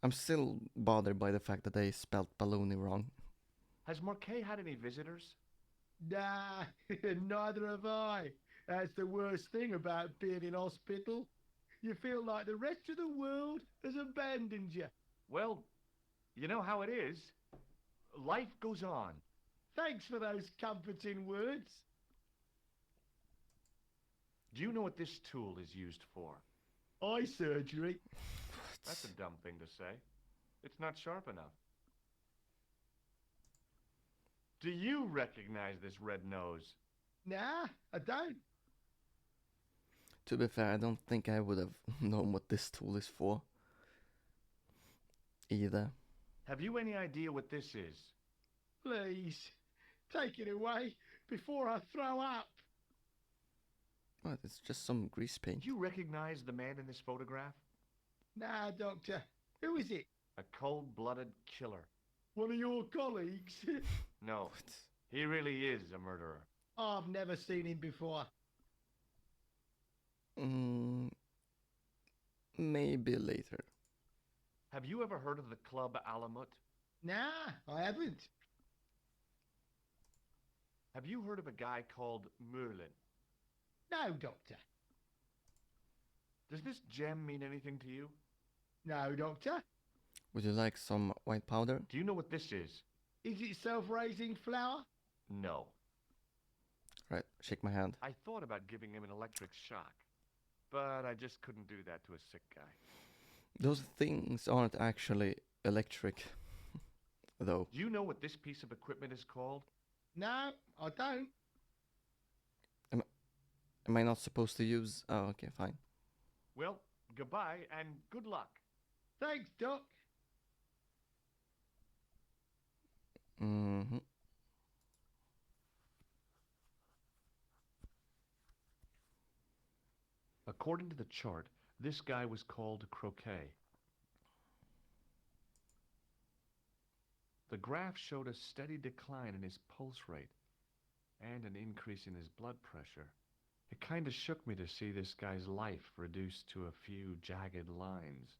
I'm still bothered by the fact that they spelled baloney wrong. Has Marquet had any visitors? Nah, neither have I. That's the worst thing about being in hospital. You feel like the rest of the world has abandoned you. Well, you know how it is. Life goes on. Thanks for those comforting words. Do you know what this tool is used for? Eye surgery. That's a dumb thing to say. It's not sharp enough. Do you recognize this red nose? Nah, I don't. To be fair, I don't think I would have known what this tool is for. Either. Have you any idea what this is? Please, take it away before I throw up. What? It's just some grease paint. Do you recognize the man in this photograph? Nah, Doctor. Who is it? A cold-blooded killer. One of your colleagues? No, he really is a murderer. I've never seen him before. Maybe later. Have you ever heard of the Club Alamut? Nah, I haven't. Have you heard of a guy called Merlin? No, Doctor. Does this gem mean anything to you? No, Doctor. Would you like some white powder? Do you know what this is? Is it self-raising flour? No. Right, shake my hand. I thought about giving him an electric shock, but I just couldn't do that to a sick guy. Those things aren't actually electric, though. Do you know what this piece of equipment is called? No, I don't. Am I not supposed to use... Oh, okay, fine. Well, goodbye and good luck. Thanks, Doc. Mm-hmm. According to the chart, this guy was called Croquet. The graph showed a steady decline in his pulse rate and an increase in his blood pressure. It kind of shook me to see this guy's life reduced to a few jagged lines.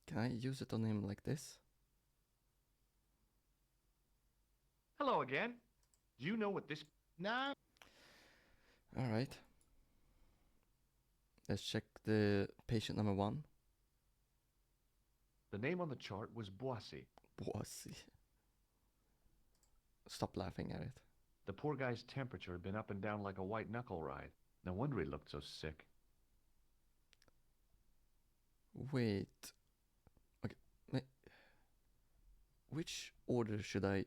Can I use it on him like this? Hello again. Do you know what this... No. Alright. Let's check the patient number 1. The name on the chart was Boissy. Boissy. Stop laughing at it. The poor guy's temperature had been up and down like a white knuckle ride. No wonder he looked so sick. Wait. Okay. Which order should I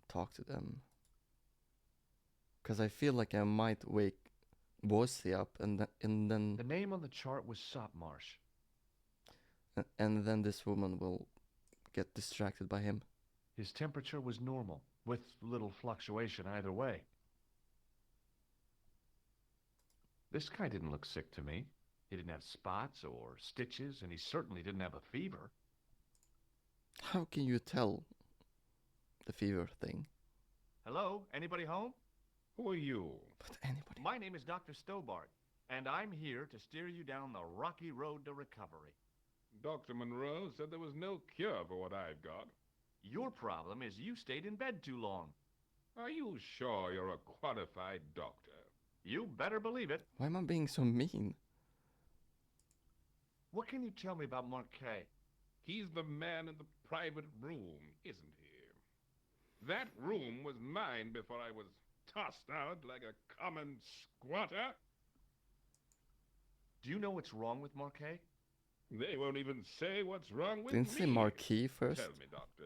talk to them? Because I feel like I might wake Boissy up and then... The name on the chart was Sopmarsh. And then this woman will get distracted by him. His temperature was normal, with little fluctuation either way. This guy didn't look sick to me. He didn't have spots or stitches, and he certainly didn't have a fever. How can you tell the fever thing? Hello? Anybody home? Who are you? But anybody... My name is Dr. Stobart, and I'm here to steer you down the rocky road to recovery. Dr. Monroe said there was no cure for what I've got. Your problem is you stayed in bed too long. Are you sure you're a qualified doctor? You better believe it. Why am I being so mean? What can you tell me about Marquet? He's the man in the private room, isn't he? That room was mine before I was tossed out like a common squatter. Do you know what's wrong with Marquet? They won't even say what's wrong with Didn't me. say Marquis first. Tell me, doctor.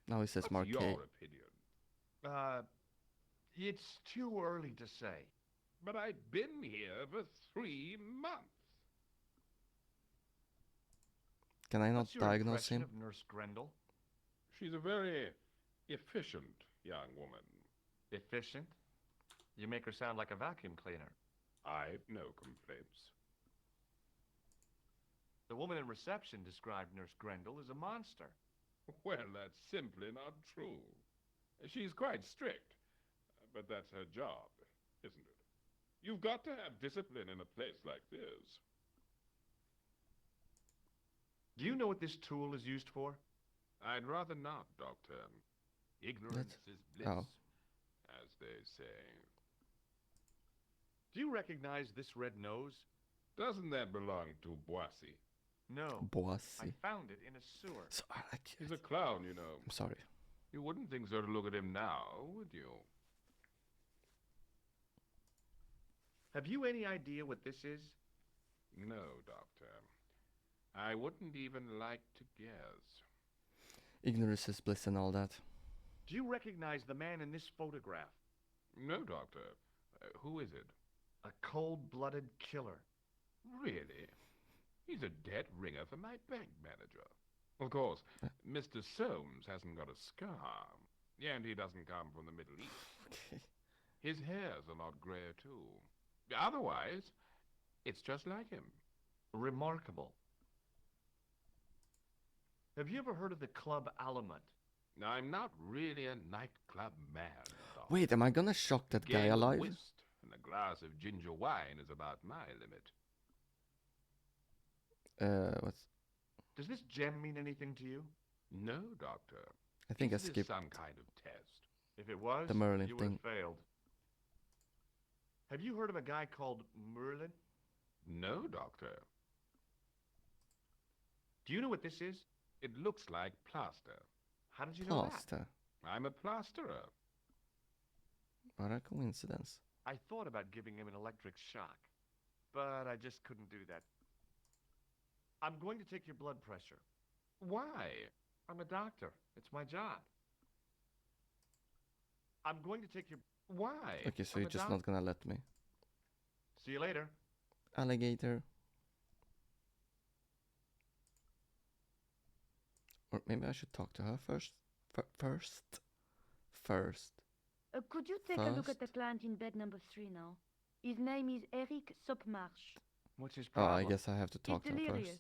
Now he says What's Marquis. your opinion? It's too early to say. But I've been here for 3 months. Can I not What's your diagnose impression him? of Nurse Grendel? She's a very efficient young woman. Efficient? You make her sound like a vacuum cleaner. I've no complaints. The woman in reception described Nurse Grendel as a monster. Well, that's simply not true. She's quite strict, but that's her job, isn't it? You've got to have discipline in a place like this. Do you know what this tool is used for? I'd rather not, Doctor. Ignorance is bliss, Oh. as they say. Do you recognize this red nose? Doesn't that belong to Boissy? No. I Boissy. found it in a sewer. So, He's a clown, you know. I'm sorry. You wouldn't think so to look at him now, would you? Have you any idea what this is? No, Doctor. I wouldn't even like to guess. Ignorance is bliss and all that. Do you recognize the man in this photograph? No, Doctor. Who is it? A cold-blooded killer. Really? He's a debt ringer for my bank manager. Of course, Uh. Mr. Soames hasn't got a scar, and he doesn't come from the Middle East. Okay. His hair's a lot grayer, too. Otherwise, it's just like him. Remarkable. Have you ever heard of the Club Alimut? I'm not really a nightclub man, Doc. Wait, am I gonna shock that guy Game of alive? whist and a glass of ginger wine is about my limit. What's... Does this gem mean anything to you? No, Doctor. I think I Is this skipped some kind of test? If it was, the Merlin you would thing. have failed. Have you heard of a guy called Merlin? No, Doctor. Do you know what this is? It looks like plaster. How did you know that? Plaster. I'm a plasterer. What a coincidence. I thought about giving him an electric shock, but I just couldn't do that. I'm going to take your blood pressure. Why? I'm a doctor. It's my job. I'm going to take your... Why? Okay, so I'm you're a just doc- not gonna let me. See you later. Alligator. Or maybe I should talk to her first. First. Could you take a look at the First? client in bed number 3 now? His name is Eric Sopmarsh. What's his Oh, problem? I guess I have to talk He's to her delirious. first.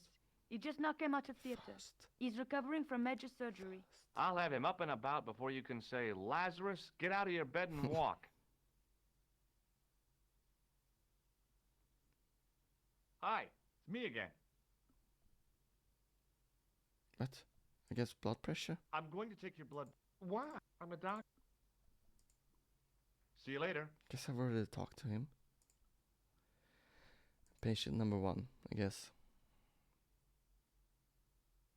He just now came out of theater. First. He's recovering from major surgery. I'll have him up and about before you can say, Lazarus, get out of your bed and walk. Hi, it's me again. What? I guess blood pressure? I'm going to take your blood. Why? I'm a doctor. See you later. Guess I've already talked to him. Patient number 1, I guess.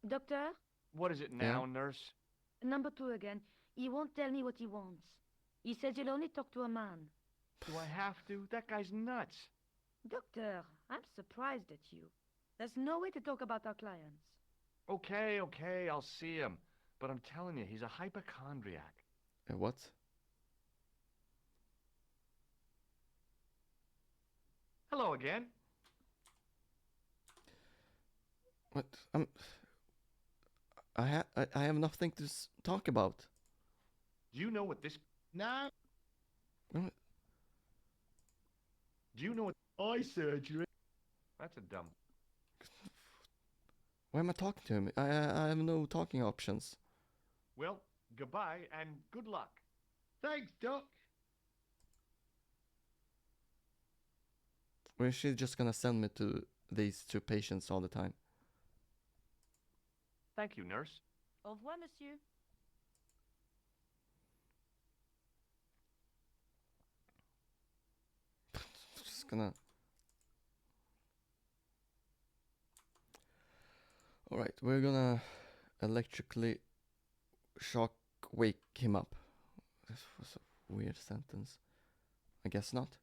Doctor, What is it Yeah? now, nurse? number 2 again. He won't tell me what he wants. He says he'll only talk to a man. Do I have to? That guy's nuts. Doctor, I'm surprised at you. There's no way to talk about our clients. Okay, I'll see him. But I'm telling you, he's a hypochondriac. What? Hello again. What? I have nothing to talk about. Do you know what this... No, What? Do you know what... eye surgery. That's a dumb... Why am I talking to him? I have no talking options. Well, goodbye and good luck. Thanks, Doc. Or is she just gonna send me to these 2 patients all the time? Thank you, nurse. Au revoir, monsieur. Just gonna... Alright, we're gonna electrically shock wake him up. This was a weird sentence. I guess not.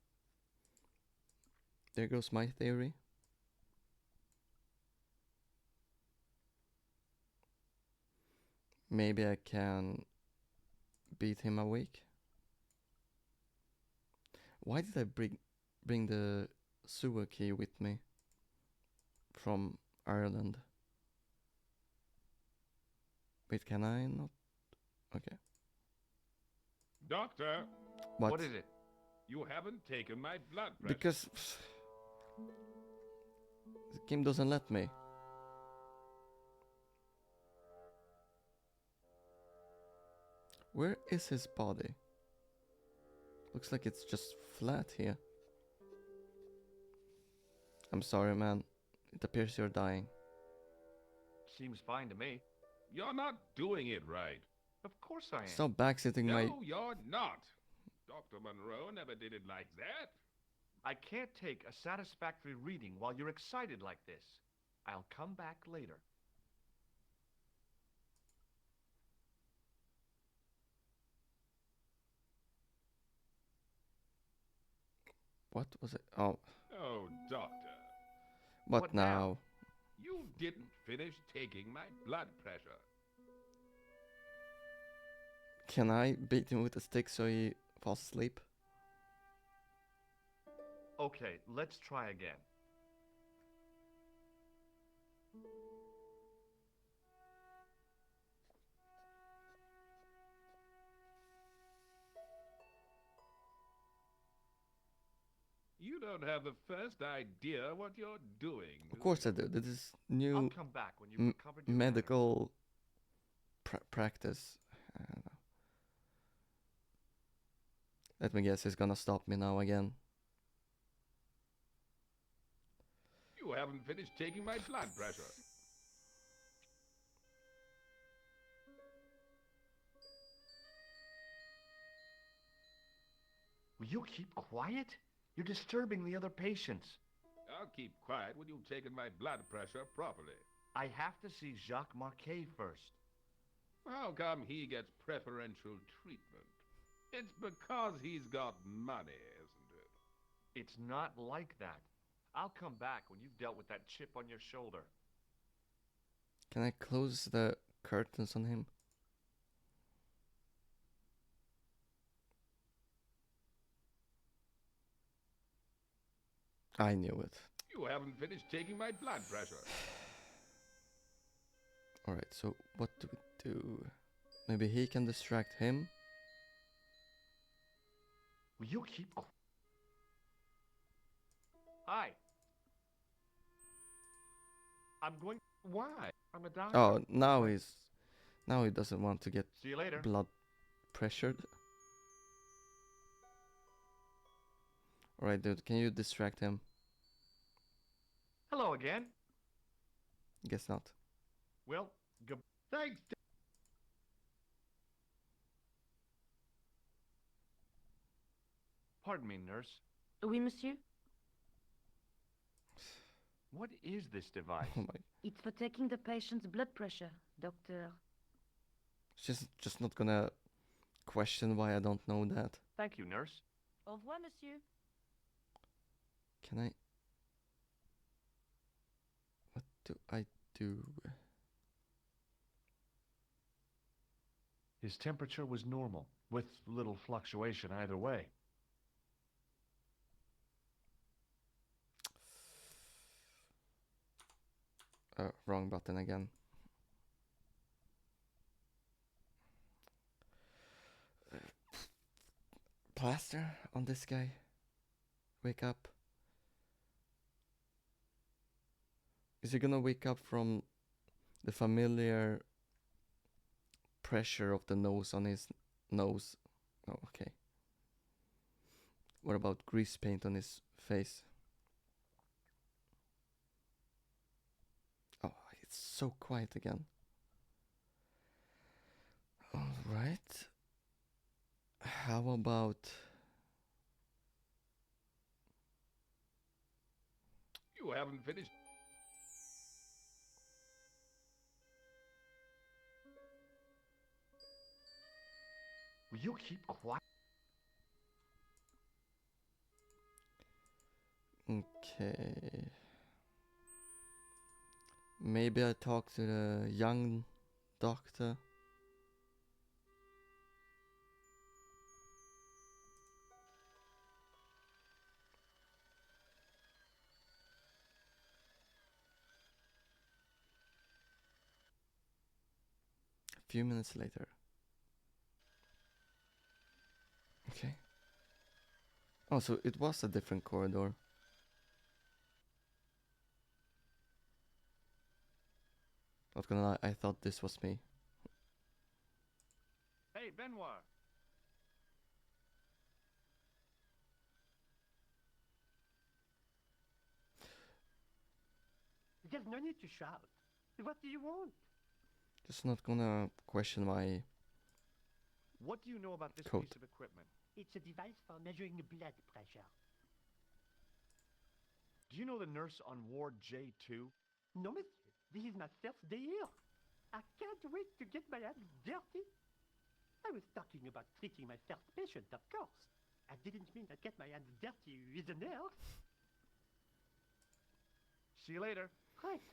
There goes my theory. Maybe I can beat him awake. Why did I bring the sewer key with me from Ireland? Wait, can I not? Okay. Doctor, What? is it? you haven't taken my blood pressure. Because Kim doesn't let me. Where is his body? Looks like it's just flat here. I'm sorry, man. It appears you're dying. Seems fine to me. You're not doing it right. Of course I am. Stop backsitting No, my... you're not. Dr. Monroe never did it like that. I can't take a satisfactory reading while you're excited like this. I'll come back later. What was it? Oh, Oh, doctor, what, What now? now? you didn't finish taking my blood pressure. Can I beat him with a stick so he falls asleep? Okay, let's try again. You don't have the first idea what you're doing. Of course I do. This is I'll new come back when you've recovered your medical practice. I don't know. Let me guess, he's gonna stop me now again. You haven't finished taking my blood pressure. Will you keep quiet? You're disturbing the other patients. I'll keep quiet when you've taken my blood pressure properly. I have to see Jacques Marquet first. How come he gets preferential treatment? It's because he's got money, isn't it? It's not like that. I'll come back when you've dealt with that chip on your shoulder. Can I close the curtains on him? I knew it. You haven't finished taking my blood pressure. Alright, so what do we do? Maybe he can distract him? Will you keep Hi. I'm going... Why? I'm a doctor. Oh, now he doesn't want to get See you later. blood pressured. Alright, dude, can you distract him? Hello again. Guess not. Well, good. Thanks. Pardon me, nurse. Oui, monsieur? What is this device? Oh my. It's for taking the patient's blood pressure, doctor. She's just not gonna question why I don't know that. Thank you, nurse. Au revoir, monsieur. Can I... What do I do? His temperature was normal, with little fluctuation either way. Wrong button again. Plaster on this guy. Wake up. Is he gonna wake up from the familiar pressure of the nose on his nose? Oh, okay. What about grease paint on his face? Oh, it's so quiet again. Alright. How about... You haven't finished. Will you keep quiet? Okay. Maybe I talk to the young doctor. A few minutes later. Okay. Oh, so it was a different corridor. Not gonna lie, I thought this was me. Hey, Benoit. There's no need to shout. What do you want? Just not gonna question my... What do you know about this Coat. piece of equipment? It's a device for measuring blood pressure. Do you know the nurse on Ward J2? No, monsieur. This is my first day here. I can't wait to get my hands dirty. I was talking about treating my first patient, of course. I didn't mean I'd get my hands dirty with a nurse. See you later. Right.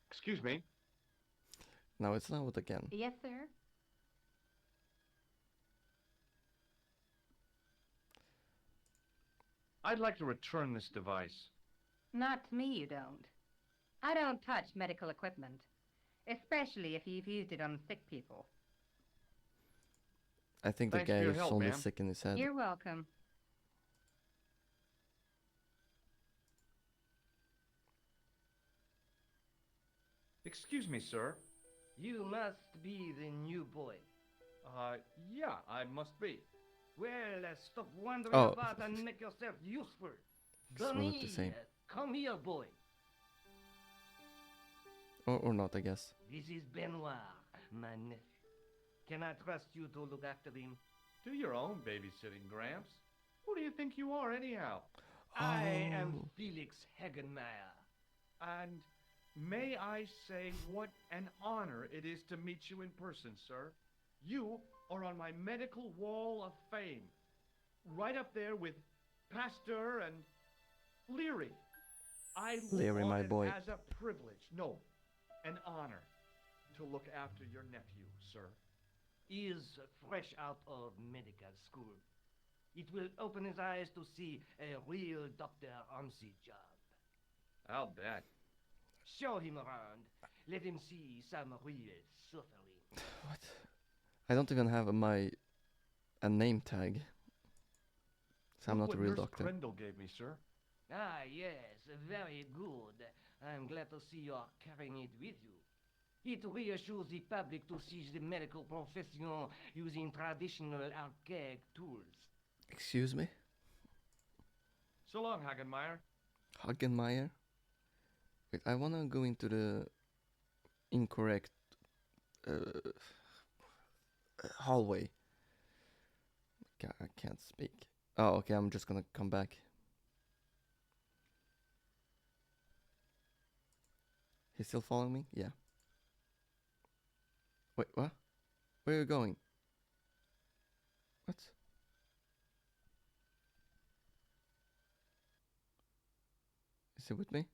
Excuse me. Now it's loud again. Yes, sir? I'd like to return this device. Not to me, you don't. I don't touch medical equipment, especially if you've used it on sick people. I think the Thanks for guy your is help, only ma'am. sick in his head. You're welcome. Excuse me, sir. You must be the new boy. Yeah, I must be. Well, stop wandering Oh. about and make yourself useful. Just wanted to say. Come here, boy. Or not, I guess. This is Benoit, my nephew. Can I trust you to look after him? Do your own babysitting, Gramps. Who do you think you are, anyhow? I am Oh. Felix Hagenmeyer. And may I say what an honor it is to meet you in person, sir. You are on my medical wall of fame. Right up there with Pasteur and Leary. I look Leary, on my it boy. as a privilege, no, an honor, to look after your nephew, sir. He is fresh out of medical school. It will open his eyes to see a real doctor on the job. I'll bet. Show him around. Let him see some real suffering. What? I don't even have a name tag. So I'm Look not a what real Nurse doctor. Grendel gave me, sir. Ah, yes, very good. I'm glad to see you are carrying it with you. It reassures the public to see the medical profession using traditional archaic tools. Excuse me? So long, Hagenmeyer. Hagenmeyer? Wait, I wanna go into the incorrect hallway. I can't speak. Oh, okay, I'm just gonna come back. He's still following me? Yeah. Wait, what? Where are you going? What? Is he with me?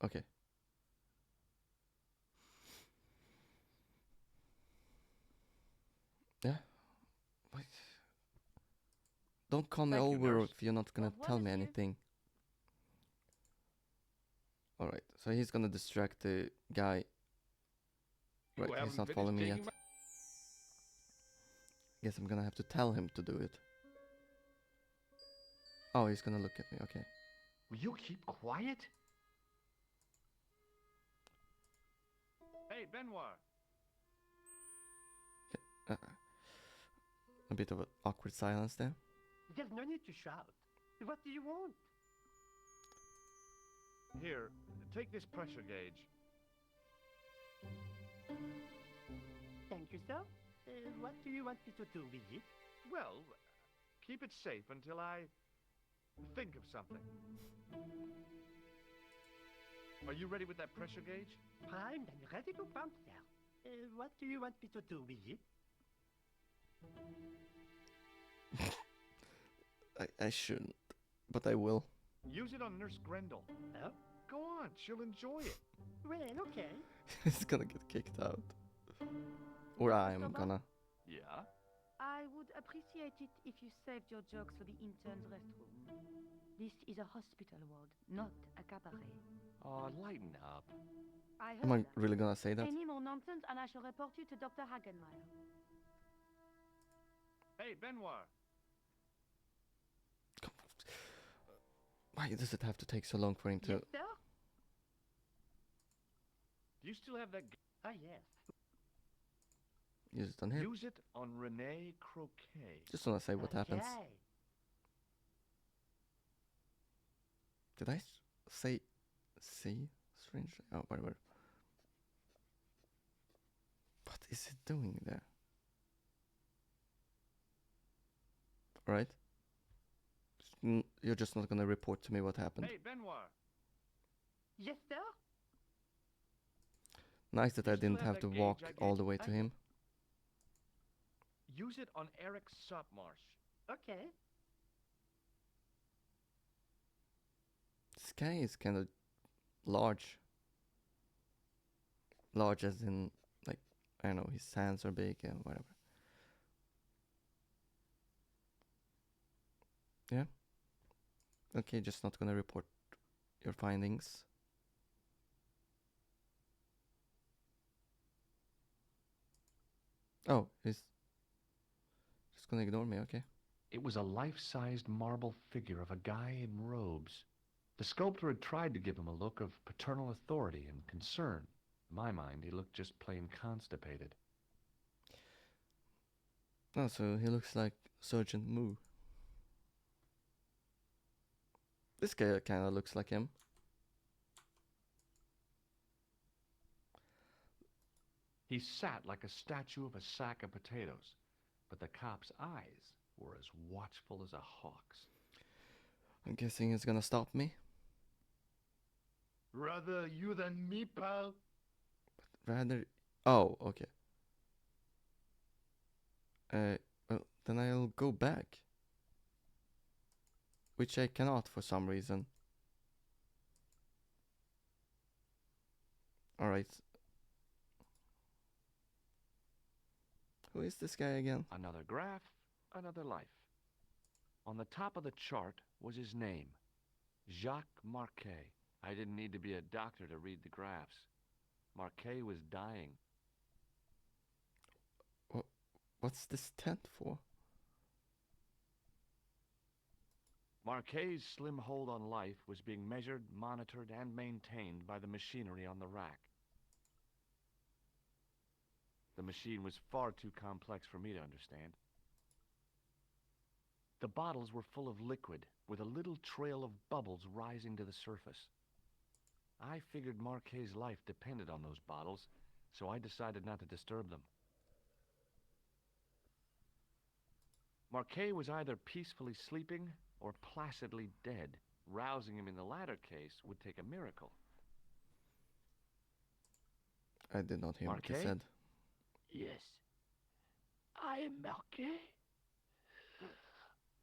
Okay. Yeah. Wait. Don't call me Thank you, over nurse. if you're not gonna What tell is me here? anything. Alright, so he's gonna distract the guy. You Right, he's haven't not finished following me yet. taking Guess I'm gonna have to tell him to do it. Oh, he's gonna look at me, okay. Will you keep quiet? Hey, Benoit. A bit of an awkward silence there. There's no need to shout. What do you want? Here, take this pressure gauge. Thank you, sir. What do you want me to do with it? Well, keep it safe until I think of something. Are you ready with that pressure gauge? Primed and ready to pump, sir. What do you want me to do with it? I shouldn't, but I will. Use it on Nurse Grendel. Oh? Go on, she'll enjoy it. Well, okay. He's gonna get kicked out. Or I'm gonna. Yeah? I would appreciate it if you saved your jokes for the intern's restroom. This is a hospital ward, not a cabaret. Oh, lighten up. I heard Am I that. really gonna say that? Any more nonsense and I shall report you to Dr. Hagenmeyer. Hey, Benoit. Why does it have to take so long for him to... Yes, sir? Do you still have that? Ah, yes. use it on him? Use it on Rene Croquet. Just wanna say what happens. Okay. Did I say see? Strange. Oh, whatever. What is it doing there? Right? You're just not gonna report to me what happened. Hey, Benoit. Yes, sir? Nice that You I still didn't have have that to gauge walk I gave all the you? way to him. Use it on Eric Sopmarsh. Okay. This guy is kind of large. Large as in, like, I don't know, his hands are big and whatever. Yeah. Okay, just not gonna report your findings. Oh, he's just gonna ignore me, okay. It was a life-sized marble figure of a guy in robes. The sculptor had tried to give him a look of paternal authority and concern. In my mind, he looked just plain constipated. Oh, so he looks like Sergeant Moo. This guy kinda looks like him. He sat like a statue of a sack of potatoes, but the cop's eyes were as watchful as a hawk's. I'm guessing he's gonna stop me. Rather you than me, pal. Rather... Oh, okay. Well, then I'll go back. Which I cannot for some reason. Alright. Who is this guy again? Another graph, another life. On the top of the chart was his name, Jacques Marquet. I didn't need to be a doctor to read the graphs. Marquet was dying. What's this tent for? Marquet's slim hold on life was being measured, monitored, and maintained by the machinery on the rack. The machine was far too complex for me to understand. The bottles were full of liquid, with a little trail of bubbles rising to the surface. I figured Marquet's life depended on those bottles, so I decided not to disturb them. Marquet was either peacefully sleeping or placidly dead. Rousing him in the latter case would take a miracle. I did not hear what Marquet? he said. Yes, I am Marquet.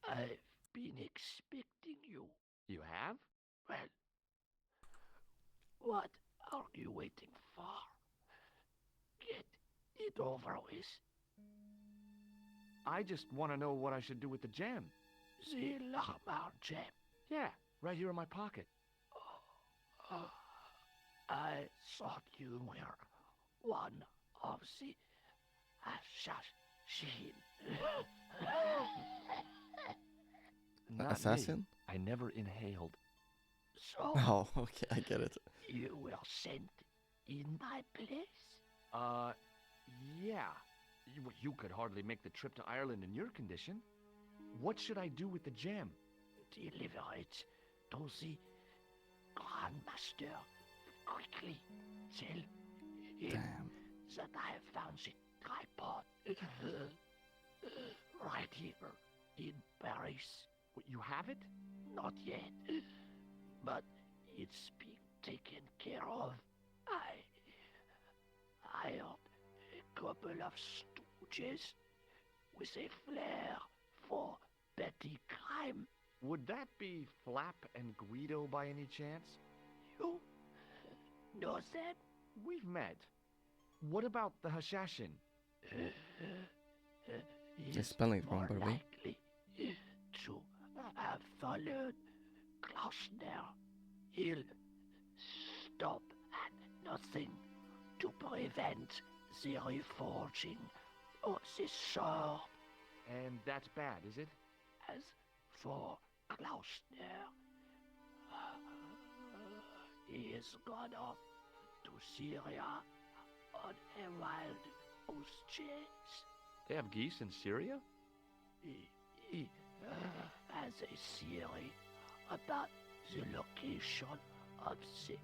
I've been expecting you. You have? Well, what are you waiting for? Get it over with. I just want to know what I should do with the gem. The Lamar gem. Yeah, right here in my pocket. I thought you were one of the assassins. Not Assassin? me. I never inhaled. So Oh, okay, I get it. you were sent in my place? Yeah. You could hardly make the trip to Ireland in your condition. What should I do with the gem? Deliver it to the Grandmaster quickly. Tell him Damn. that I have found the tripod right here in Paris. What, you have it? Not yet, but it's being taken care of. I hired a couple of stooges with a flair for petty crime. Would that be Flap and Guido by any chance? You know them? We've met. What about the Hashashin? They're spelling it wrong, more by the way. likely to have followed Klausner. He'll stop at nothing to prevent the reforging of the sword. And that's bad, is it? As for Klausner, he has gone off to Syria on a wild goose chase. They have geese in Syria? He has a theory about the location of the...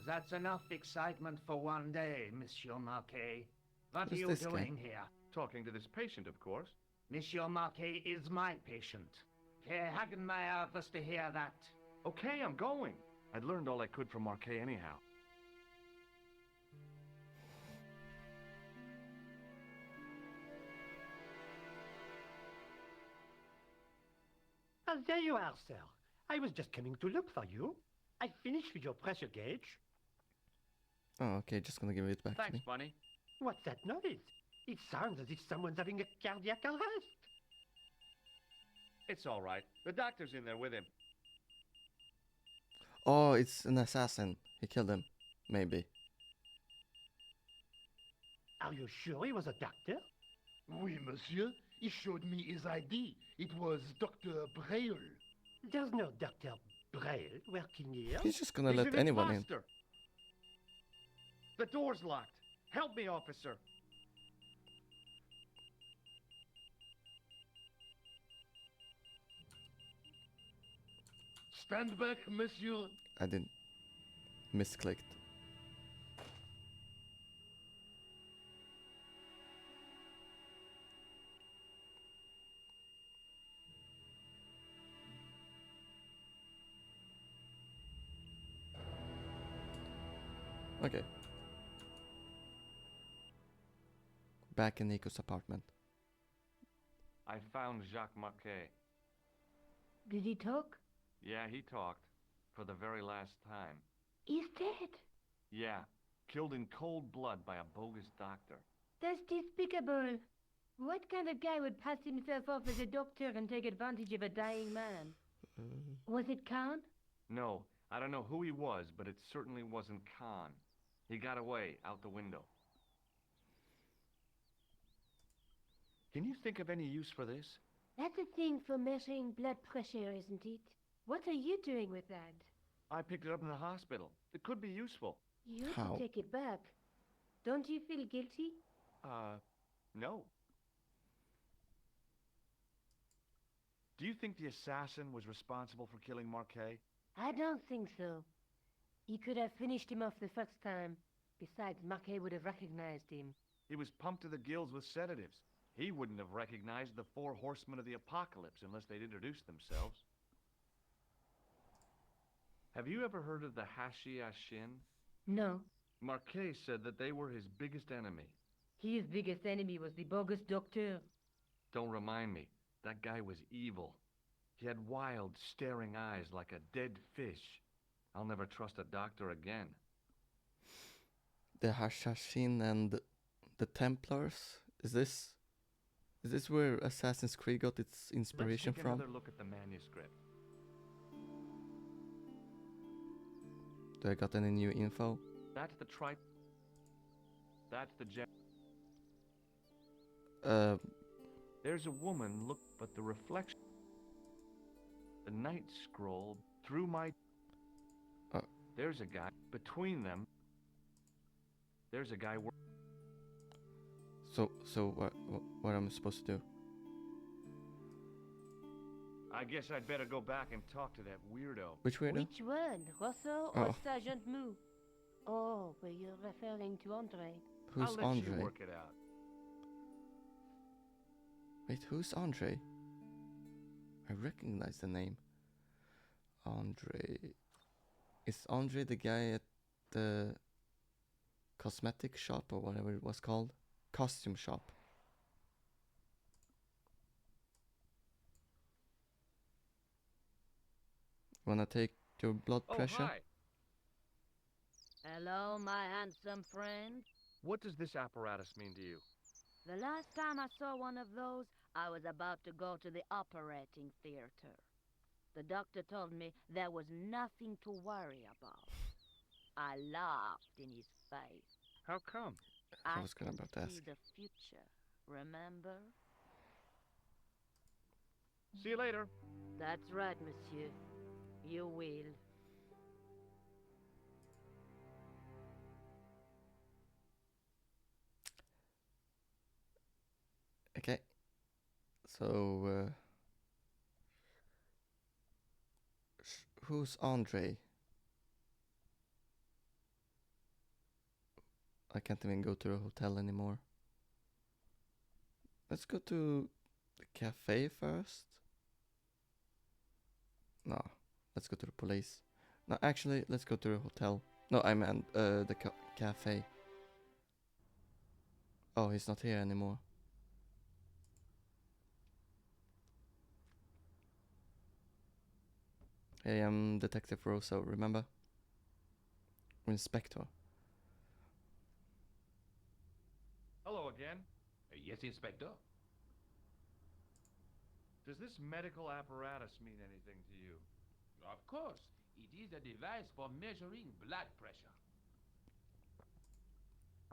That's enough excitement for one day, Monsieur Marquet. What are Who's you this guy? doing here? Talking to this patient, of course. Monsieur Marquet is my patient. Herr Hagenmeyer was to hear that. Okay, I'm going. I'd learned all I could from Marquet anyhow. There you are, sir. I was just coming to look for you. I finished with your pressure gauge. Oh, okay, just gonna give it back to Thanks, me. Bunny. What's that noise? It sounds as if someone's having a cardiac arrest. It's all right. The doctor's in there with him. Oh, it's an assassin. He killed him. Maybe. Are you sure he was a doctor? Oui, monsieur. He showed me his ID. It was Dr. Braille. There's no Dr. Braille working here. He's just gonna He's let an anyone in. imposter. The door's locked. Help me, officer. Stand back, monsieur. I didn't. Misclicked. Okay. Back in Nico's apartment. I found Jacques Marquet. Did he talk? Yeah, he talked. For the very last time. He's dead. Yeah, killed in cold blood by a bogus doctor. That's despicable. What kind of guy would pass himself off as a doctor and take advantage of a dying man? Was it Khan? No, I don't know who he was, but it certainly wasn't Khan. He got away, out the window. Can you think of any use for this? That's a thing for measuring blood pressure, isn't it? What are you doing with that? I picked it up in the hospital. It could be useful. You ought How? to take it back. Don't you feel guilty? No. Do you think the assassin was responsible for killing Marquet? I don't think so. He could have finished him off the first time. Besides, Marquet would have recognized him. He was pumped to the gills with sedatives. He wouldn't have recognized the 4 horsemen of the apocalypse unless they'd introduced themselves. Have you ever heard of the Hashi Ashin? No. Marquet said that they were his biggest enemy. His biggest enemy was the bogus doctor. Don't remind me. That guy was evil. He had wild, staring eyes like a dead fish. I'll never trust a doctor again. The Hashashin and the Templars. Is this where Assassin's Creed got its inspiration Let's take from? another look at the manuscript. Do I got any new info? That's the That's the gem. There's a woman, look, but the reflection. The night scroll through my. There's a guy between them. There's a guy. So what am I supposed to do? I guess I'd better go back and talk to that weirdo. Which weirdo? Which one? Rousseau or Oh. Sergeant Mou? Oh, but you're referring to Andre. Who's I'll let Andre? you work it out. Wait, who's Andre? I recognize the name. Andre. Is Andre the guy at the cosmetic shop or whatever it was called? Costume shop. Wanna take your blood pressure? Oh, hi. Hello, my handsome friend. What does this apparatus mean to you? The last time I saw one of those, I was about to go to the operating theater. The doctor told me there was nothing to worry about. I laughed in his face. How come? I was gonna about to see ask. the future, remember? See you later. That's right, monsieur. You will. Okay. So, who's Andre? I can't even go to a hotel anymore. Let's go to the cafe first. No, let's go to the police. No, actually, let's go to the hotel. No, I meant the cafe. Oh, he's not here anymore. Hey, I'm Detective Rosso, remember? Inspector. Hello again. Yes, Inspector. Does this medical apparatus mean anything to you? Of course, it is a device for measuring blood pressure.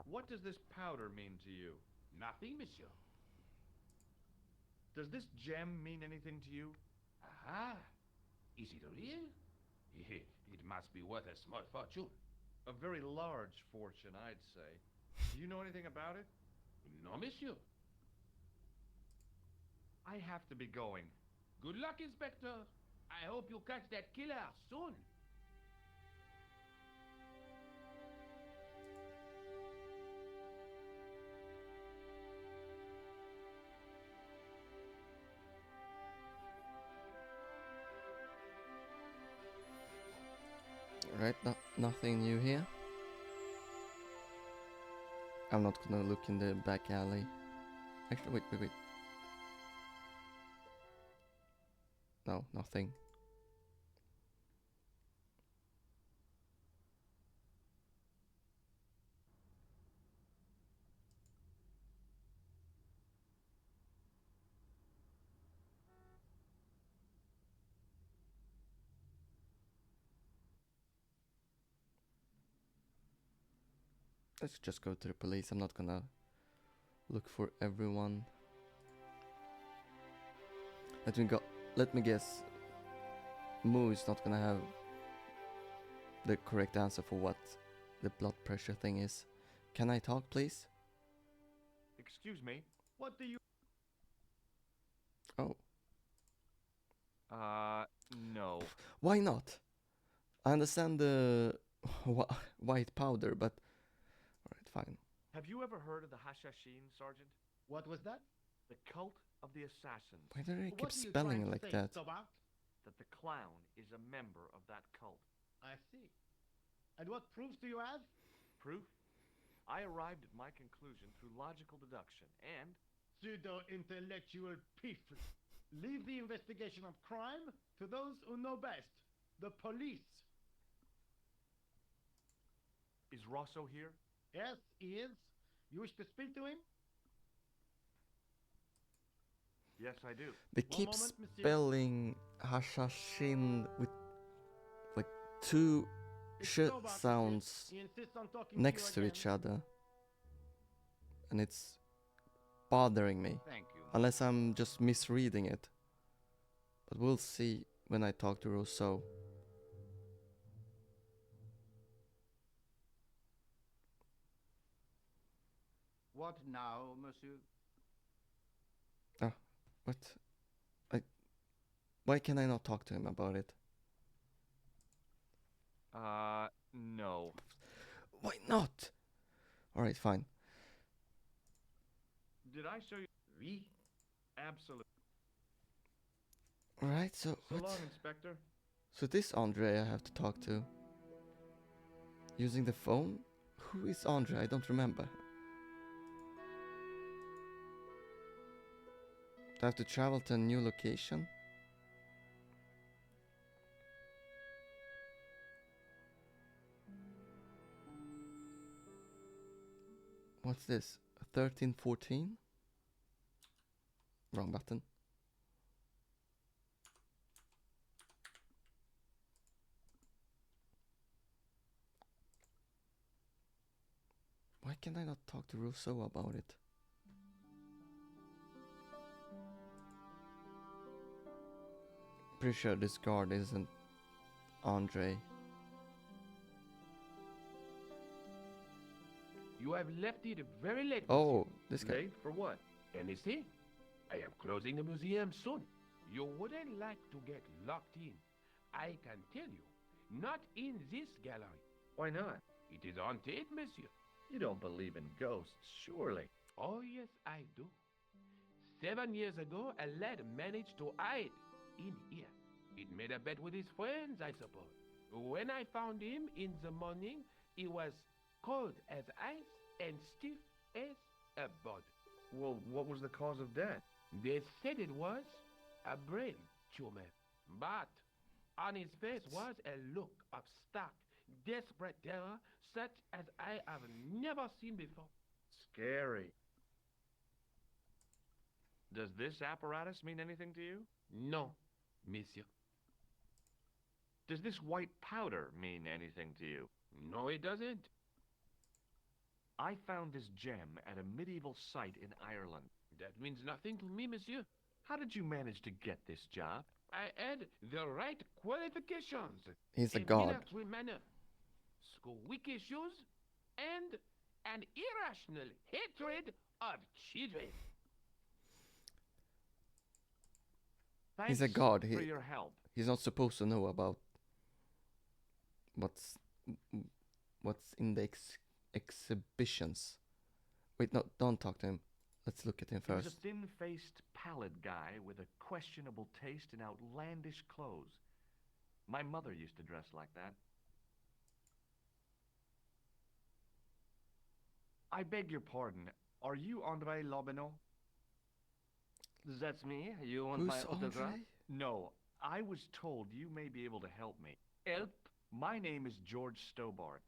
What does this powder mean to you? Nothing, monsieur. Does this gem mean anything to you? Aha! Is it real? It must be worth a small fortune. A very large fortune, I'd say. Do you know anything about it? No, monsieur. I have to be going. Good luck, Inspector. I hope you catch that killer soon. Right, nothing new here. I'm not gonna look in the back alley. Actually, wait. No, nothing. Let's just go to the police. I'm not gonna look for everyone. Let me guess. Moo is not gonna have the correct answer for what the blood pressure thing is. Can I talk, please? Excuse me. What do you... Oh. No. Why not? I understand the white powder, but... Alright, fine. Have you ever heard of the Hashashin, Sergeant? What was that? The cult of the assassins. Why do they keep What are you spelling trying it to like say, that? Sobart? That the clown is a member of that cult. I see. And what proofs do you have? Proof? I arrived at my conclusion through logical deduction and... Pseudo-intellectual people. Leave the investigation of crime to those who know best. The police. Is Rosso here? Yes, he is. You wish to speak to him? Yes, I do. They One keep moment, monsieur. spelling Hashashin with like two It's sh Sobart, monsieur. sounds He insists on talking next to to you each again. other. And it's bothering me. Thank you. Unless I'm just misreading it. But we'll see when I talk to Rousseau. What now, monsieur? What? Why can I not talk to him about it? No. Why not? Alright, fine. Did I show you? Oui. Absolutely. Alright, so So what? long, Inspector. So this Andre I have to talk to. Using the phone? Who is Andre? I don't remember. Do I have to travel to a new location? What's this? 1314? Wrong button. Why can I not talk to Rousseau about it? Pretty sure this guard isn't Andre. You have left it very late. Oh, this guy. Late for what? Anything? I am closing the museum soon. You wouldn't like to get locked in. I can tell you. Not in this gallery. Why not? It is haunted, monsieur. You don't believe in ghosts, surely. Oh, yes, I do. 7 years ago, a lad managed to hide in here. It made a bet with his friends, I suppose. When I found him in the morning, he was cold as ice and stiff as a board. Well, what was the cause of death? They said it was a brain tumor, but on his face was a look of stark, desperate terror such as I have never seen before. Scary. Does this apparatus mean anything to you? No, monsieur. Does this white powder mean anything to you? No, it doesn't. I found this gem at a medieval site in Ireland. That means nothing to me, monsieur. How did you manage to get this job? I had the right qualifications. He's a in god. military manner, squeaky shoes, and an irrational hatred of children. He's a Thanks god. for your help. He's not supposed to know about what's what's in the exhibitions. Wait, no, don't talk to him. Let's look at him He was first. a thin-faced, pallid guy with a questionable taste in outlandish clothes. My mother used to dress like that. I beg your pardon. Are you André Lobineau? That's me. You want Who's my autograph? Andre? No, I was told you may be able to help me. Help? My name is George Stobart.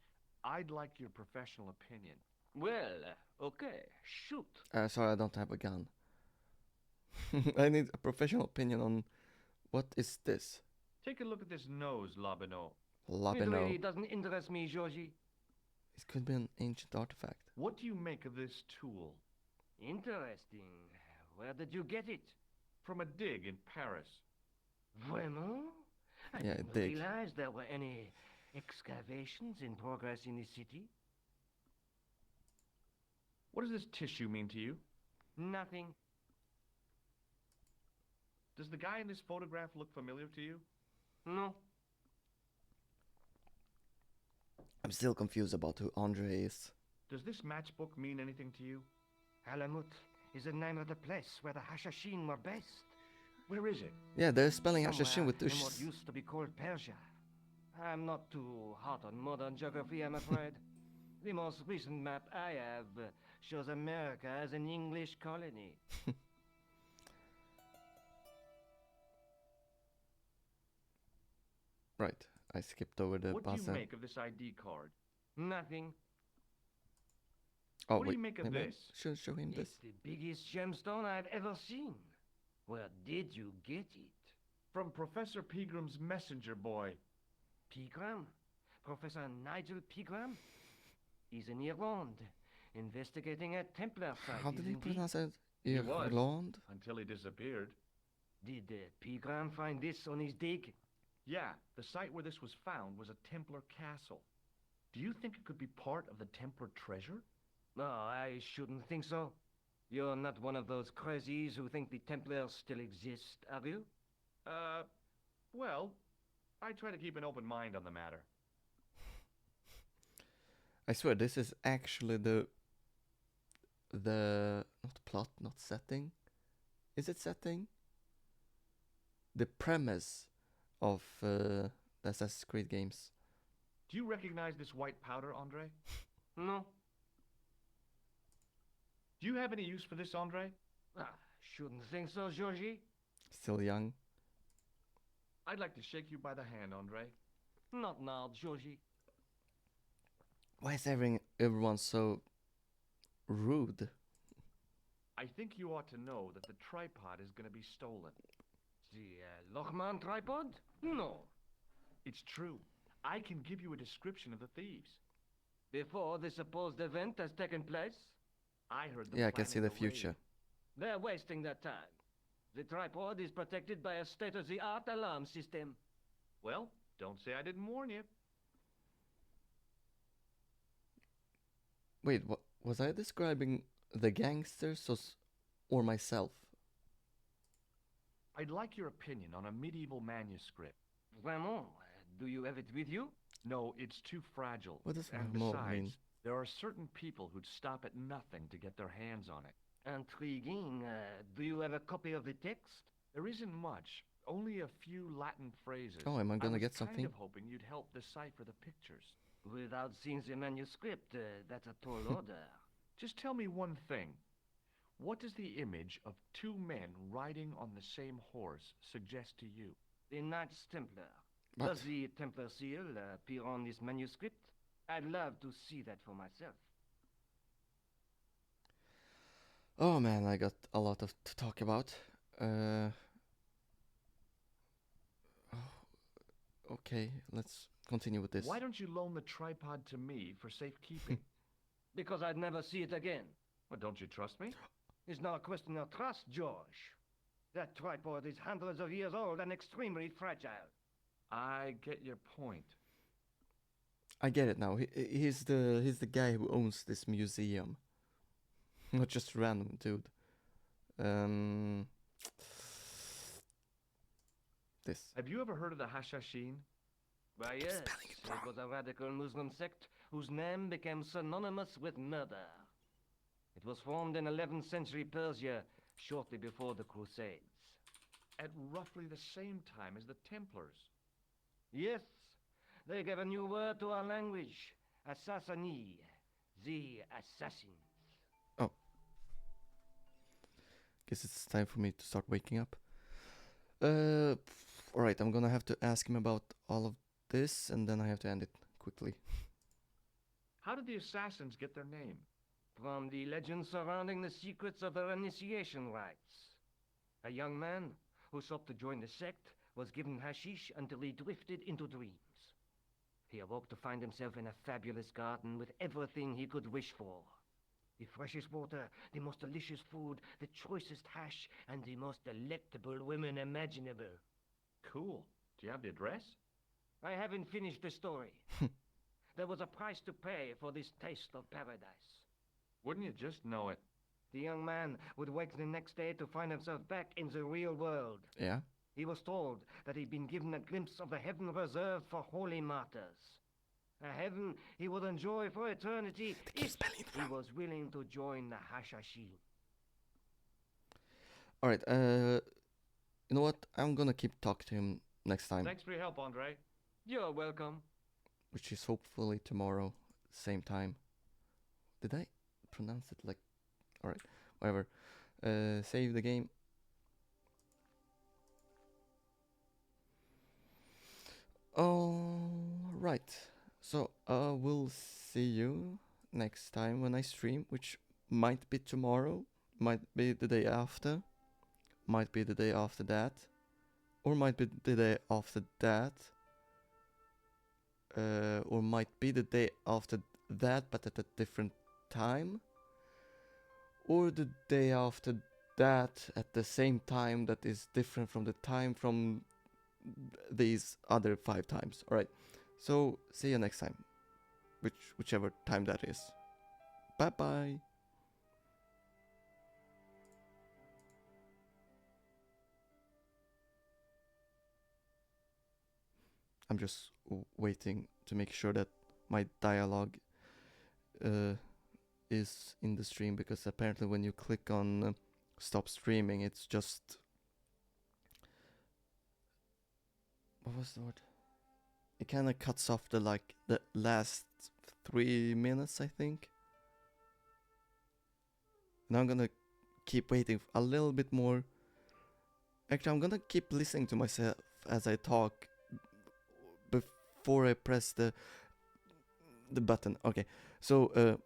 I'd like your professional opinion. Well, okay, shoot. Sorry, I don't have a gun. I need a professional opinion on what is this? Take a look at this nose, Lobineau. It Labino. really doesn't interest me, Georgie. It could be an ancient artifact. What do you make of this tool? Interesting. Where did you get it? From a dig in Paris. Vraiment? I Yeah, didn't dig. realize there were any excavations in progress in the city. What does this tissue mean to you? Nothing. Does the guy in this photograph look familiar to you? No. I'm still confused about who Andre is. Does this matchbook mean anything to you? Alamut is the name of the place where the Hashashin were based. Where is it? Yeah, they're spelling Hashashin Somewhere with in tush. what used to be called Persia. I'm not too hot on modern geography, I'm afraid. The most recent map I have shows America as an English colony. Right, I skipped over the What do you buzzer. make of this ID card? Nothing. Oh, what do wait, you make of maybe I this? should show him this. It's the biggest gemstone I've ever seen. Where did you get it? From Professor Pegram's messenger boy. Pegram? Professor Nigel Pegram? He's in Ireland, investigating a Templar site. How did he isn't pronounce it? He was. Irland? Until he disappeared. Did Pegram find this on his dig? Yeah, the site where this was found was a Templar castle. Do you think it could be part of the Templar treasure? No, I shouldn't think so. You're not one of those crazies who think the Templars still exist, are you? Well, I try to keep an open mind on the matter. I swear, this is actually the not plot, not setting. Is it setting? The premise of the Assassin's Creed games. Do you recognize this white powder, Andre? No. Do you have any use for this, Andre? Shouldn't think so, Georgie. Still young. I'd like to shake you by the hand, Andre. Not now, Georgie. Why is everyone so rude? I think you ought to know that the tripod is going to be stolen. The Lochman tripod? No. It's true. I can give you a description of the thieves. Before the supposed event has taken place? I heard them Yeah, I can planning see the a raid. future. They're wasting their time. The tripod is protected by a state-of-the-art alarm system. Well, don't say I didn't warn you. Wait, what was I describing the gangsters or myself? I'd like your opinion on a medieval manuscript. Vraiment? Do you have it with you? No, it's too fragile. What does And vraiment besides, mean? there are certain people who'd stop at nothing to get their hands on it. Intriguing. Do you have a copy of the text? There isn't much. Only a few Latin phrases. Oh, am I gonna was get kind something? of hoping you'd help decipher the pictures. Without seeing the manuscript, that's a tall order. Just tell me one thing. What does the image of two men riding on the same horse suggest to you? The Knights Templar. What? Does the Templar seal appear on this manuscript? I'd love to see that for myself. Oh man, I got a lot of to talk about. Uh, okay, let's continue with this. Why don't you loan the tripod to me for safekeeping? Because I'd never see it again. Well, don't you trust me? It's not a question of trust, George. That tripod is hundreds of years old and extremely fragile. I get your point. I get it now. He's the guy who owns this museum. Not just random dude. This. Have you ever heard of the Hashashin? Why, yes, it was a radical Muslim sect whose name became synonymous with murder. It was formed in 11th century Persia, shortly before the Crusades. At roughly the same time as the Templars. Yes, they gave a new word to our language, Assassini, the assassins. Oh. Guess it's time for me to start waking up. Alright, I'm gonna have to ask him about all of this, and then I have to end it quickly. How did the assassins get their name? From the legends surrounding the secrets of their initiation rites. A young man who sought to join the sect was given hashish until he drifted into dreams. He awoke to find himself in a fabulous garden with everything he could wish for. The freshest water, the most delicious food, the choicest hash, and the most delectable women imaginable. Cool. Do you have the address? I haven't finished the story. There was a price to pay for this taste of paradise. Wouldn't you just know it? The young man would wake the next day to find himself back in the real world. Yeah? He was told that he'd been given a glimpse of the heaven reserved for holy martyrs. A heaven he would enjoy for eternity if he was willing to join the Hashashin. Alright, you know what? I'm gonna keep talking to him next time. Thanks for your help, Andre. You're welcome. Which is hopefully tomorrow, same time. Did I pronounce it like... Alright, whatever. Save the game. Alright, so we'll see you next time when I stream, which might be tomorrow, might be the day after, might be the day after that, or might be the day after that, or might be the day after that but at a different time, or the day after that at the same time that is different from the time from these other 5 times. Alright, so see you next time, whichever time that is. Bye bye. I'm just waiting to make sure that my dialogue is in the stream, because apparently when you click on stop streaming, it's just... What was the word? It kind of cuts off the last 3 minutes, I think. Now I'm gonna keep waiting a little bit more. Actually, I'm gonna keep listening to myself as I talk before I press the button. Okay, so 3